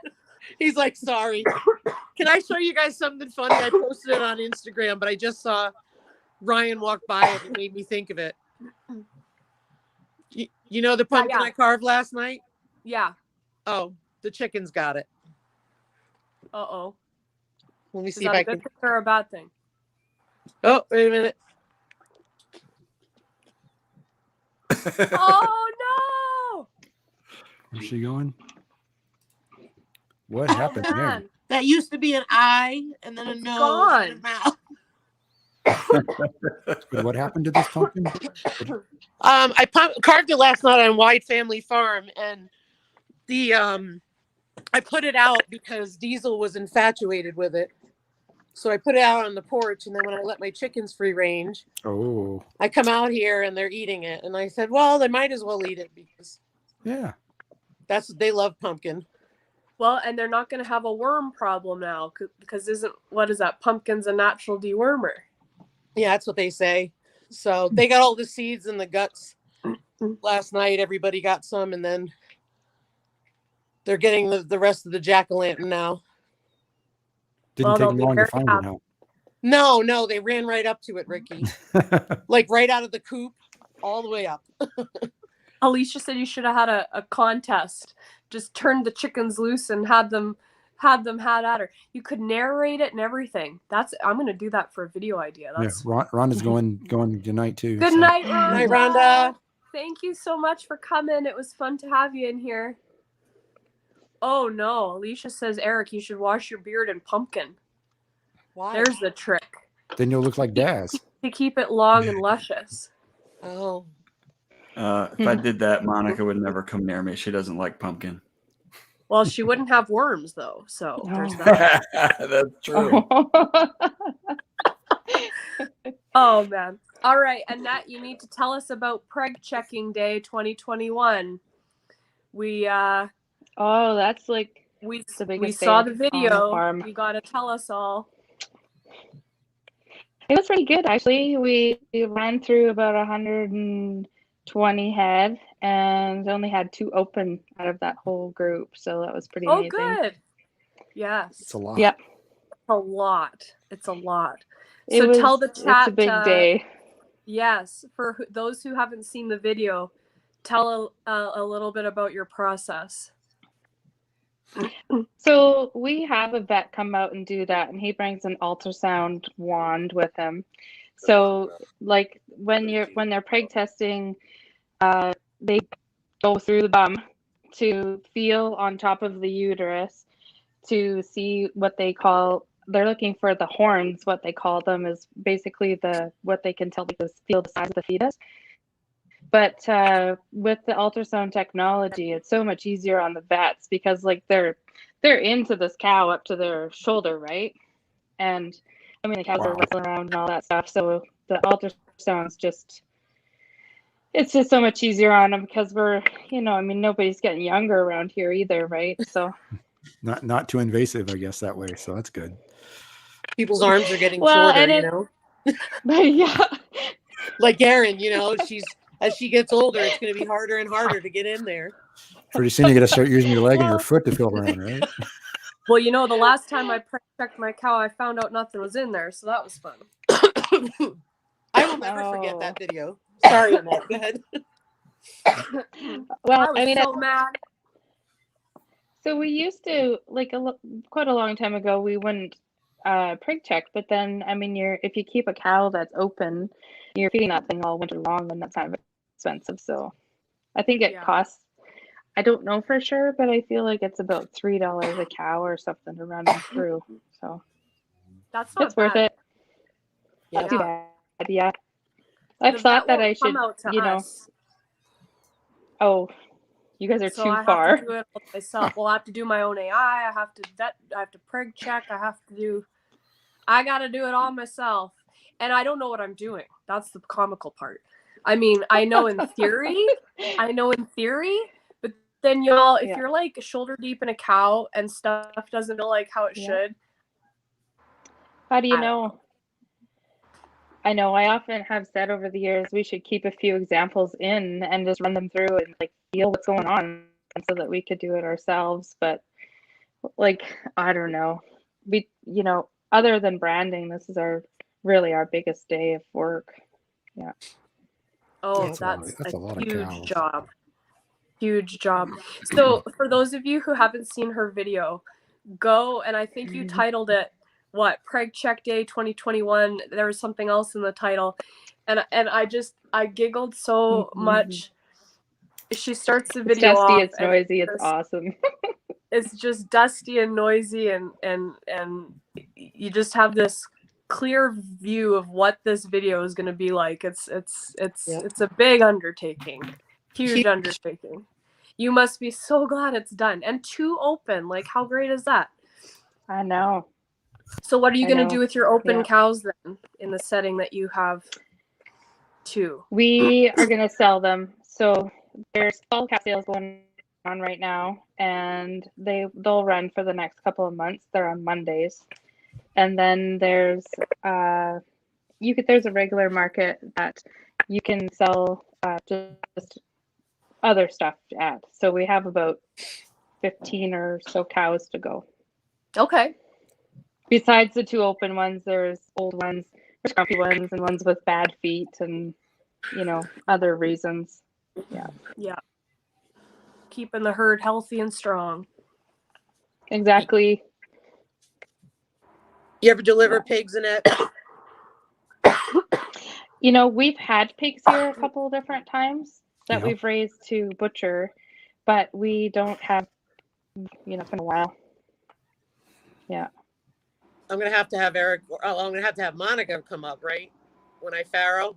He's like, sorry. Can I show you guys something funny? I posted it on Instagram, but I just saw Ryan walk by it and made me think of it. You know the pumpkin Yeah. I carved last night? Yeah. Oh, the chickens got it. Uh-oh. Let me Is see if that I a good can. thing or a bad thing? Oh, wait a minute. Oh, no! Where's she going? What happened Oh, there? man. That used to be an eye and then a It's nose and a gone. mouth. What happened to this pumpkin? I carved it last night on Wide Family Farm, and the I put it out because Diesel was infatuated with it. So I put it out on the porch, and then when I let my chickens free range, Oh, I come out here and they're eating it. And I said, well, they might as well eat it because yeah. they love pumpkin. Well, and they're not going to have a worm problem now because what is that? Pumpkin's a natural dewormer. Yeah, that's what they say. So they got all the seeds and the guts last night. Everybody got some, and then they're getting the rest of the jack-o'-lantern now. Didn't Well, take they'll be long to very find happy. it, No, they ran right up to it, Ricky. huh? Like right out of the coop, all the way up. Alicia said you should have had a contest. Just turned the chickens loose and had them had at her. You could narrate it and everything. I'm gonna do that for a video idea. Yeah, That's Rhonda's going tonight too. good so- night, Rhonda. Night, Rhonda. Thank you so much for coming. It was fun to have you in here. Oh no, Alicia says, Eric, you should wash your beard in pumpkin. Why? There's the trick. Then you'll look like Daz. to keep it long and luscious. Oh, If I did that, Monica would never come near me. She doesn't like pumpkin. Well, she wouldn't have worms though, so there's Oh. that. That's true. Oh man. All right, Annette, you need to tell us about Preg Checking Day 2021. We Oh, that's like we the we biggest saw day the on the video. farm. You got to tell us all. It was pretty good, actually. We ran through about 120 head and only had 2 open out of that whole group. So that was pretty Oh, amazing. good. Yes. It's a lot. Yep. A lot. It's a lot. It So was, tell the chat. it's a big day. Yes, for those who haven't seen the video, tell a little bit about your process. So we have a vet come out and do that, and he brings an ultrasound wand with him. So like when they're preg testing, they go through the bum to feel on top of the uterus to see what they call, they're looking for the horns. What they call them is basically what they can tell because feel the size of the fetus. But with the ultrasound technology, it's so much easier on the vets because like they're into this cow up to their shoulder, right? And I mean the cows are wrestling around and all that stuff. So the ultrasound's it's just so much easier on them because we're, I mean, nobody's getting younger around here either, right? So Not too invasive, I guess, that way. So that's good. people's arms are getting Well, shorter, and but yeah, Like Erin, as she gets older, it's going to be harder and harder to get in there. Pretty soon you got to start using your leg and your Well- foot to feel around, right? Well, the last time I checked my cow, I found out nothing was in there, so that was fun. I will never forget Oh. that video. Sorry, Annette. Go ahead. well, I was I mean, so mad. so we used to like quite a long time ago. We wouldn't prig check, but then I mean, if you keep a cow that's open, you're feeding that thing all winter long, and that's kind of expensive. So I think it Yeah. costs. I don't know for sure, but I feel like it's about $3 a cow or something to run them through. So That's not it's worth bad. it. Yeah. Not too bad. Yeah. I've The thought vet that I won't come should, out to us, oh, you guys are so too I far. have to do it all myself. Well, I have to do my own AI. I have to prig check. I got to do it all myself, and I don't know what I'm doing. That's the comical part. I mean, I know in theory, but then y'all, if Yeah. you're like shoulder deep in a cow and stuff doesn't feel like how it Yeah. should, How do you I don't know? I know I often have said over the years we should keep a few examples in and just run them through and like feel what's going on so that we could do it ourselves. But like, I don't know. We, other than branding, this is really our biggest day of work. Yeah. Oh, That's that's a lot of huge cows. job. Huge job. So for those of you who haven't seen her video, go, and I think you titled it what, Preg Check Day 2021. There was something else in the title, and I giggled so much. She starts the It's video dusty, off, it's and noisy, it's awesome. it's just dusty and noisy, and you just have this clear view of what this video is going to be like. It's a big undertaking, huge undertaking. You must be so glad it's done, and 2 open. Like, how great is that? I know. So what are you I going to know. do with your open Yeah. cows then, in the setting that you have 2? We are going to sell them. So there's 12 cat sales going on right now, and they'll run for the next couple of months. They're on Mondays. And then there's a regular market that you can sell just other stuff at. So we have about 15 or so cows to go. Okay. Besides the 2 open ones, there's old ones, there's grumpy ones, and ones with bad feet and, other reasons. Yeah. Keeping the herd healthy and strong. Exactly. You ever deliver pigs, Annette? We've had pigs here a couple of different times that Yeah. we've raised to butcher, but we don't have, it's been a while. Yeah. I'm going to have to have Eric, I'm going to have Monica come up, right? when I farrow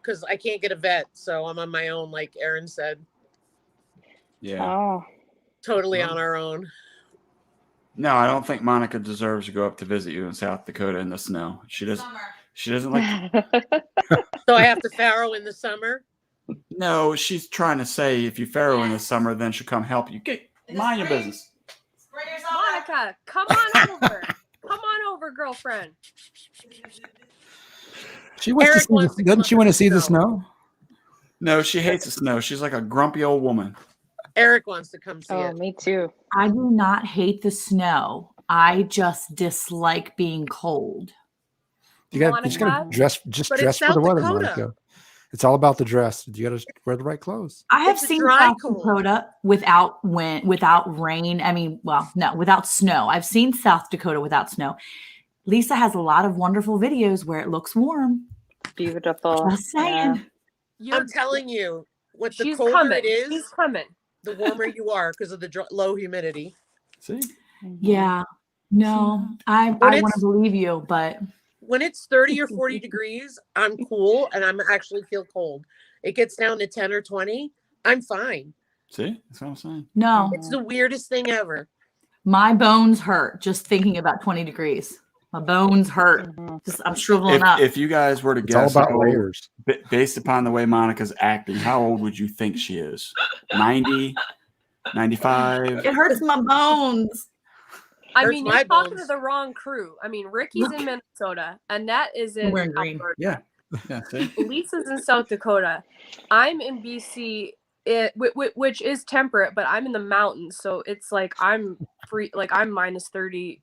because I can't get a vet, so I'm on my own, like Erin said, Yeah. Oh. totally Well. on our own. No, I don't think Monica deserves to go up to visit you in South Dakota in the snow. She doesn't. She doesn't like. So I have to farrow in the summer. No, she's trying to say if you farrow in the summer, then she'll come help you. Get mind your business. Monica, come on over. Come on over, girlfriend. She wants Eric to see wants the, to come doesn't she up want in to the see the snow. snow? No, she hates the snow. She's like a grumpy old woman. Eric wants to come see Oh, it. me too. I do not hate the snow. I just dislike being cold. You just gotta Monica? dress But dress it's for the South weather, Dakota. Monica. It's all about the dress. You gotta wear the right clothes. I have It's a seen dry South cold. Dakota without rain. I mean, well, no, without snow. I've seen South Dakota without snow. Lisa has a lot of wonderful videos where it looks warm. Beautiful. Just saying. I'm telling you, what the She's colder coming. it is, She's coming. the warmer you are because of the low humidity. See? Yeah. No, I When want it's- to believe you, but When it's 30 or 40 degrees, I'm cool and I'm actually feel cold. It gets down to 10 or 20, I'm fine. See? That's what I'm saying. no, It's the weirdest thing ever. my bones hurt just thinking about 20 degrees. My bones hurt. Just I'm shriveling up. If you guys were to It's all guess, about how old- layers. based upon the way Monica's acting, how old would you think she is? 90, 95? It hurts my bones. I Hurts mean, my you're talking to bones. the wrong crew. I mean, Ricky's in Minnesota, Annette is in wearing green. Alberta. Yeah. Yeah. See? Lisa's in South Dakota. I'm in BC, which is temperate, but I'm in the mountains, so it's like I'm free. Like I'm minus 30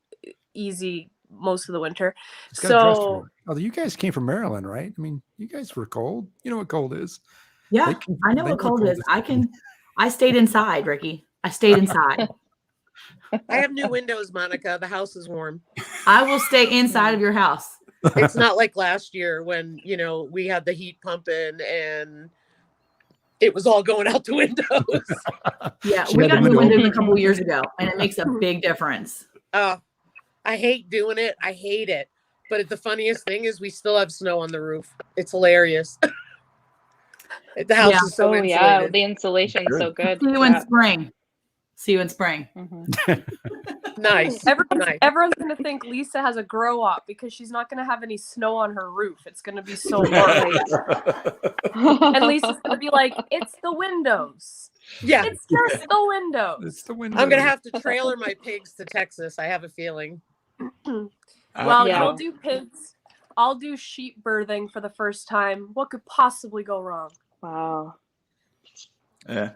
easy most of the winter. Just gotta dress So for it. Oh, you guys came from Maryland, right? I mean, you guys were cold. You know what cold is. Yeah, They can- I know they what know cold cold is. is. I stayed inside, Ricky. I stayed inside. I have new windows, Monica. The house is warm. I will stay inside of your house. It's not like last year when, we had the heat pumping and it was all going out the windows. Yeah, She we had the got new window windows a open. couple years ago, and it makes a big difference. I hate doing it. I hate it. But the funniest thing is we still have snow on the roof. It's hilarious. The house Yeah. is so Oh insulated. yeah, the insulation's so good. See you in Yeah. spring. See you in spring. Mhm. Nice. everyone's, everyone's gonna think Lisa has a grow up because she's not gonna have any snow on her roof. It's gonna be so warm. And Lisa's gonna be like, "It's the windows. Yeah. It's just the windows." It's the window. I'm going to have to trailer my pigs to Texas. I have a feeling. Well, Yeah. you'll do pigs. I'll do sheep birthing for the first time. What could possibly go wrong? Wow. Yeah.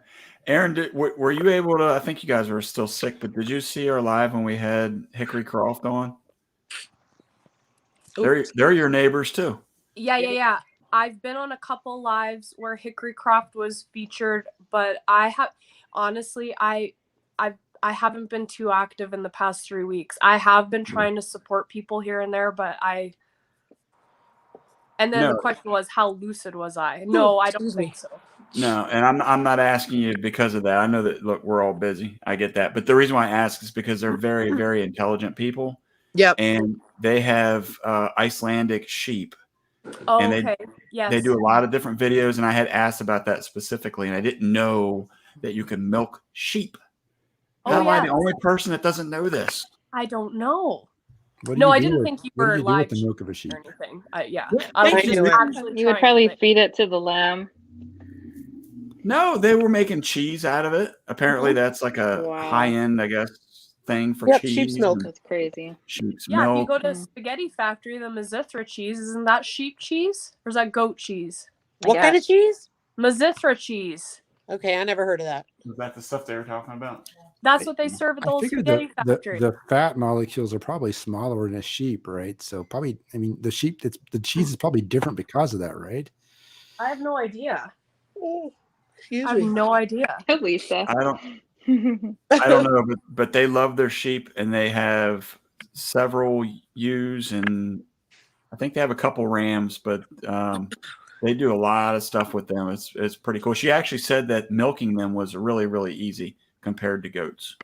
Aaron, were you able to? I think you guys were still sick, but did you see her live when we had Hickory Croft on? They're your neighbors too. Yeah. I've been on a couple lives where Hickory Croft was featured, but I haven't been too active in the past 3 weeks. I have been trying to support people here and there, but and then No. the question was, how lucid was I? No, I don't excuse me. think so. No, and I'm not asking you because of that. I know that look, we're all busy. I get that. But the reason why I ask is because they're very, very intelligent people. Yep. And they have Icelandic sheep. Oh, And okay. Yes. They do a lot of different videos, and I had asked about that specifically, and I didn't know that you could milk sheep. Oh, How am I the yes. only person that doesn't know this? I don't know. What do No, you I do didn't with- think you what do were you do with live the milk of a sheep? or anything. Yeah. Yeah, I was thank just you. actually You would trying probably to think. feed it to the lamb. No, they were making cheese out of it. Apparently, that's like a Wow. high-end, I guess, thing for Yep, cheese. sheep's milk. and That's crazy. Sheep's Yeah, if you milk. go to Spaghetti Factory, the Mazithra cheese, isn't that sheep cheese? Or is that goat cheese? What kind of cheese? Mazithra cheese. Okay, I never heard of that. Is that the stuff they were talking about? That's what they serve at the I old figured Spaghetti Factory. the fat molecules are probably smaller in a sheep, right? So probably, I mean, the cheese is probably different because of that, right? I have no idea. Oh, excuse I have me. no idea. Lisa. I don't know, but they love their sheep, and they have several ewes, and I think they have a couple rams, but they do a lot of stuff with them. It's pretty cool. She actually said that milking them was really, really easy compared to goats.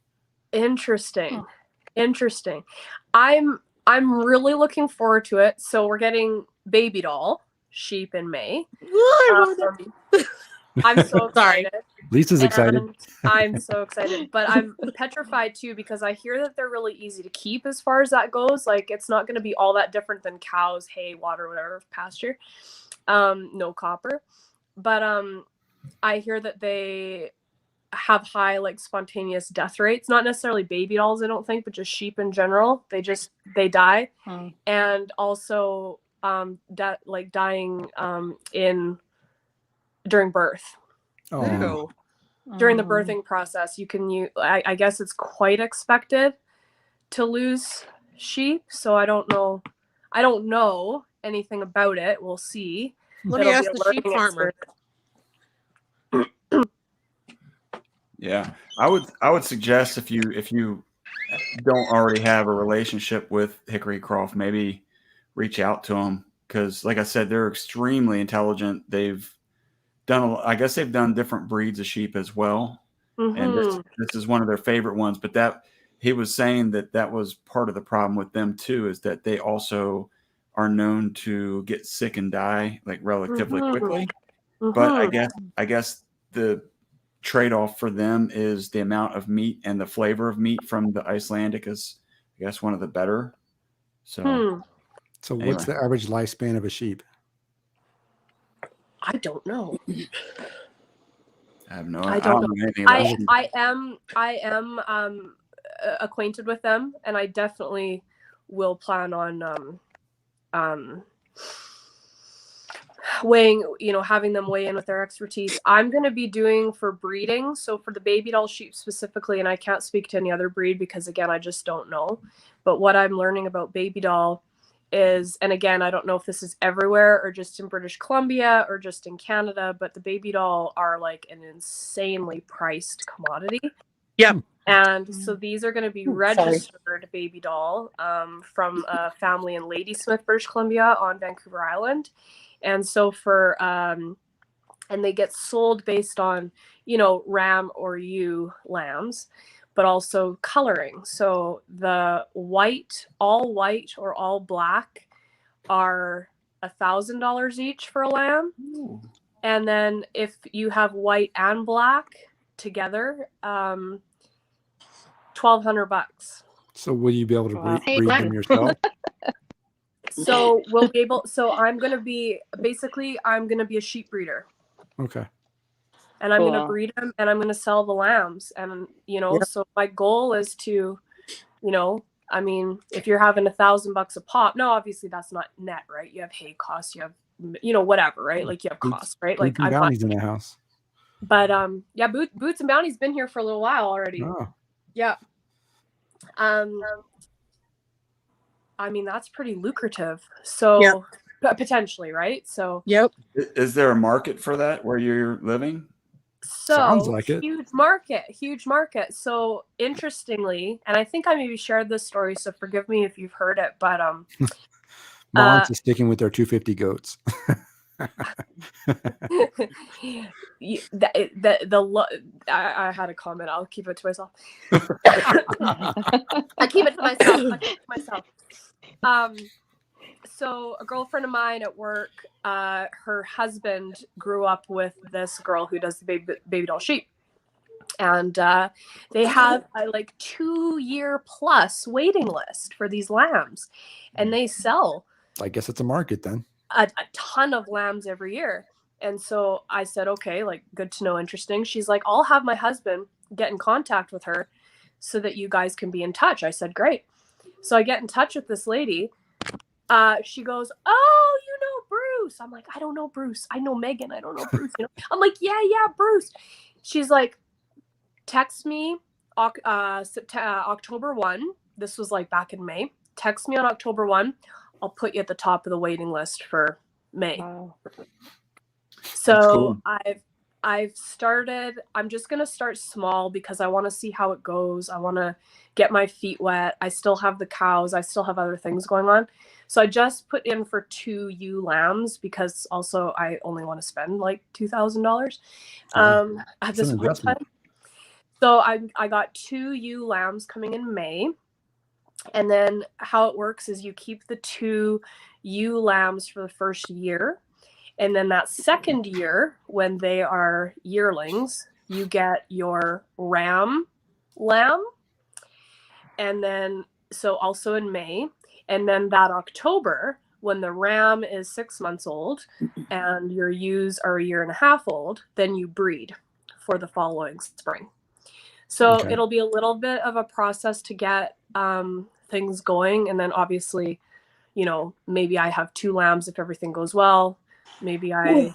Interesting. Huh. Interesting. I'm really looking forward to it. So we're getting baby doll sheep in May. I wrote it. I'm so Sorry. excited. Lisa's excited. And I'm so excited, but I'm petrified too because I hear that they're really easy to keep as far as that goes. Like it's not going to be all that different than cows, hay, water, whatever, pasture. No copper, but I hear that they have high like spontaneous death rates. Not necessarily baby dolls, I don't think, but just sheep in general. They die, and also dying in during birth. Oh, Ew. During the birthing process, you can use, I guess it's quite expected to lose sheep. So I don't know anything about it. We'll see. Let me It'll ask be a the sheep learning farmer. experience. Yeah, I would suggest if you don't already have a relationship with Hickory Croft, maybe reach out to them because, like I said, they're extremely intelligent. They've done, I guess, they've done different breeds of sheep as well, and this is one of their favorite ones. But that he was saying that was part of the problem with them too, is that they also are known to get sick and die like relatively quickly. But I guess the trade-off for them is the amount of meat and the flavor of meat from the Icelandic is, I guess, one of the better. So, so anyway. what's the average lifespan of a sheep? I don't know. I have no. I don't know. anything about sheep. I am acquainted with them, and I definitely will plan on having them weigh in with their expertise. I'm going to be doing for breeding, so for the baby doll sheep specifically, and I can't speak to any other breed because again I just don't know, but what I'm learning about baby doll is, and again I don't know if this is everywhere or just in British Columbia or just in Canada, but the baby doll are like an insanely priced commodity. Yep. And so these are going to be registered baby doll from a family in Ladysmith, British Columbia on Vancouver Island. And so and they get sold based on, ram or ewe lambs, but also coloring. So the all white or all black are $1,000 each for a lamb. Ooh. And then if you have white and black together, $1,200. So will you be able to Wow. Hey, breed Glenn. them yourself? So we'll be able. So I'm gonna be a sheep breeder, Okay. and I'm gonna Cool. breed them, and I'm gonna sell the lambs, and So my goal is to, I mean, if you're having $1,000 a pop, no, obviously that's not net, right? You have hay costs, you have, whatever, right? Like you have costs, right? Like Boots and I'm not, Bounty's in the house. but yeah, Boots and Bounty's been here for a little while already. Oh, Yeah. I mean, that's pretty lucrative. So Yep. potentially, right? So Yep. Is there a market for that where you're living? Sounds like it. huge market. So interestingly, and I think I maybe shared this story, so forgive me if you've hered it, but Moms is sticking with their 250 goats. I had a comment. I'll keep it to myself. I keep it to myself. So a girlfriend of mine at work, her husband grew up with this girl who does the baby doll sheep. And they have a 2-year plus waiting list for these lambs. And they sell I guess it's a market then. a ton of lambs every year. And so I said, okay, good to know, interesting. She's like, I'll have my husband get in contact with her so that you guys can be in touch. I said, great. So I get in touch with this lady. She goes, oh, you know Bruce. I'm like, I don't know Bruce. I know Megan. I don't know Bruce. I'm like, yeah, Bruce. She's like, text me October 1. This was back in May. Text me on October 1. I'll put you at the top of the waiting list for May. Wow. So cool. I've started, I'm just going to start small because I want to see how it goes. I want to get my feet wet. I still have the cows. I still have other things going on. So I just put in for 2 ewe lambs because also I only want to spend $2,000 at this point in time. So I got 2 ewe lambs coming in May. And then how it works is you keep the 2 ewe lambs for the first year. And then that second year, when they are yearlings, you get your ram lamb. And then, so also in May. And then that October, when the ram is 6 months old and your ewes are a year and a half old, then you breed for the following spring. So Okay. it'll be a little bit of a process to get things going. And then obviously, you know, maybe I have 2 lambs if everything goes well. Maybe I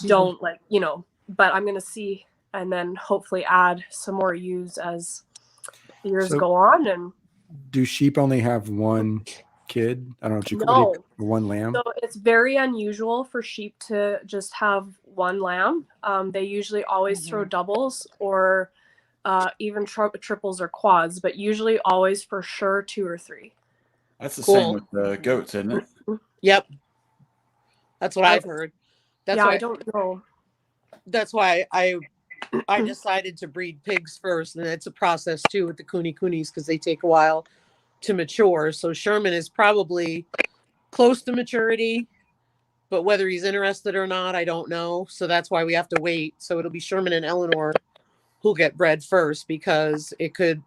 don't, like, you know, but I'm going to see and then hopefully add some more ewes as the years So- go on. And Do sheep only have one kid? I don't know. What you No. one lamb. so it's very unusual for sheep to just have one lamb. They usually always throw doubles or even triples or quads, but usually always for sure 2 or 3. That's the Cool. same with the goats, isn't it? Yep. That's what I've heard. That's yeah, why I don't know. that's why I decided to breed pigs first, and it's a process too with the Kunis because they take a while to mature. So Sherman is probably close to maturity, but whether he's interested or not, I don't know. So that's why we have to wait. So it'll be Sherman and Eleanor who'll get bred first because it could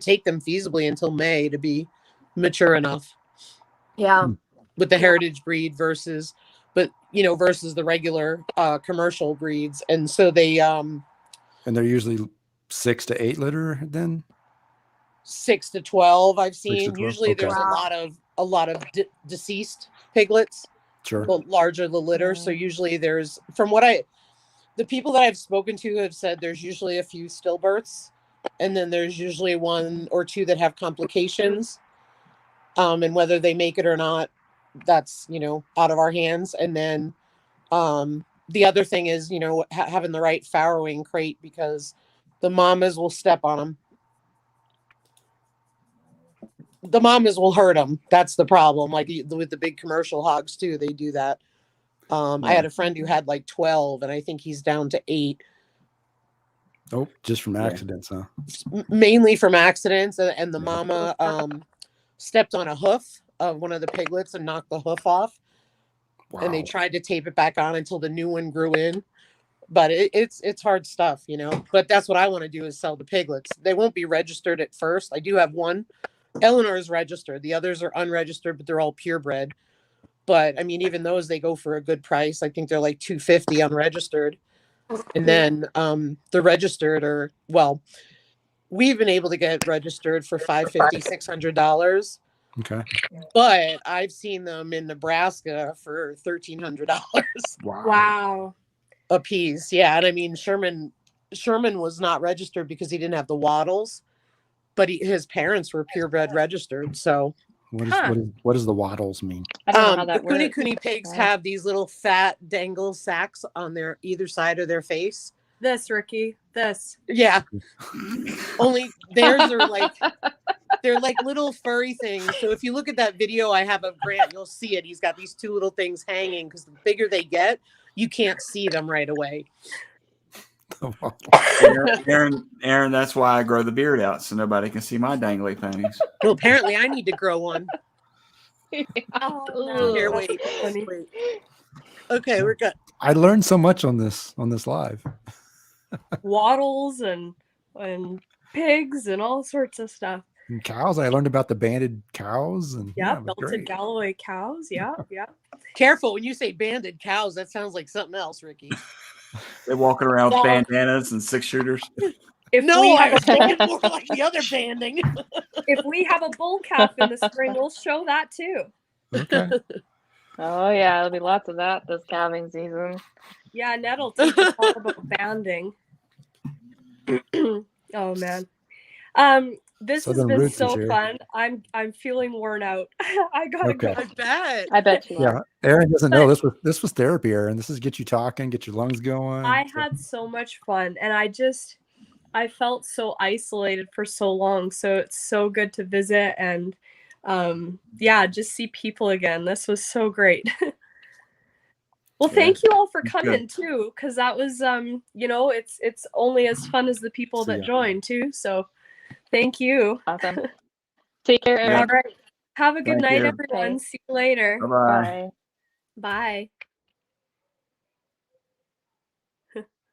take them feasibly until May to be mature enough Yeah. with the heritage breed versus the regular commercial breeds. And so they And they're usually 6 to 8 litter then? 6 to 12 I've 6 to seen. 12, Usually okay. there's Wow. a lot of deceased piglets, Sure. the larger the litter. So usually there's, from what the people that I've spoken to have said, there's usually a few stillbirths, and then there's usually 1 or 2 that have complications. And whether they make it or not, that's, you know, out of our hands. And then the other thing is, you know, having the right farrowing crate, because the mamas will step on them. The mamas will hurt them. That's the problem. Like with the big commercial hogs too, they do that. I had a friend who had like 12, and I think he's down to 8. Oh, just from Yeah. accidents, huh? Mainly from accidents, and the mama stepped on a hoof of one of the piglets and knocked the hoof off. Wow. And they tried to tape it back on until the new one grew in. But it's hard stuff, you know. But that's what I want to do, is sell the piglets. They won't be registered at first. I do have one. Eleanor is registered. The others are unregistered, but they're all purebred. But I mean, even those, they go for a good price. I think they're like $250 unregistered. And then the registered are, well, we've been able to get registered for $550, $600. Okay. But I've seen them in Nebraska for $1,300 Wow. a piece. Yeah, and I mean, Sherman was not registered because he didn't have the wattles, but his parents were purebred registered. So What does the waddles mean? I don't know how the that works. Kuni pigs Yeah. have these little fat dangle sacks on their either side of their face. This, Ricky. This. Yeah. Only theirs are like, they're like little furry things. So if you look at that video I have of Grant, you'll see it. He's got these 2 little things hanging, because the bigger they get, you can't see them right away. Aaron, that's why I grow the beard out so nobody can see my dangly panties. Well, apparently I need to grow one. Oh, Here, no. wait. That's funny. Wait. Okay, we're good. I learned so much on this live. Waddles and pigs and all sorts of stuff. And cows. I learned about the banded cows and Yeah, it was belted great. Galloway cows. Yeah, yeah. Careful when you say banded cows. That sounds like something else, Ricky. They're walking around with Well- bandanas and 6-shooters. If No, we I have was a bull, thinking more like the other banding. if we have a bull calf in the spring, we'll show that too. Okay. Oh yeah, there'll be lots of that this calving season. Yeah, Ned will teach us all about banding. Oh man. This Southern has been Roots is so here. fun. I'm feeling worn out. I gotta Okay. go. I bet. I bet you Yeah. are. Aaron doesn't know this was therapy, Aaron. This is get you talking, get your lungs going. I had so much fun, and I felt so isolated for so long. So it's so good to visit and yeah, just see people again. This was so great. Well, Yeah, thank you all for it's coming too, because that was you know, it's only as fun as the people See that ya. join too. So thank you. Awesome. Take care, Yeah. Aaron. All right. Have a good Thank night, you. everyone. Okay. See you later. Bye bye. Bye. Bye.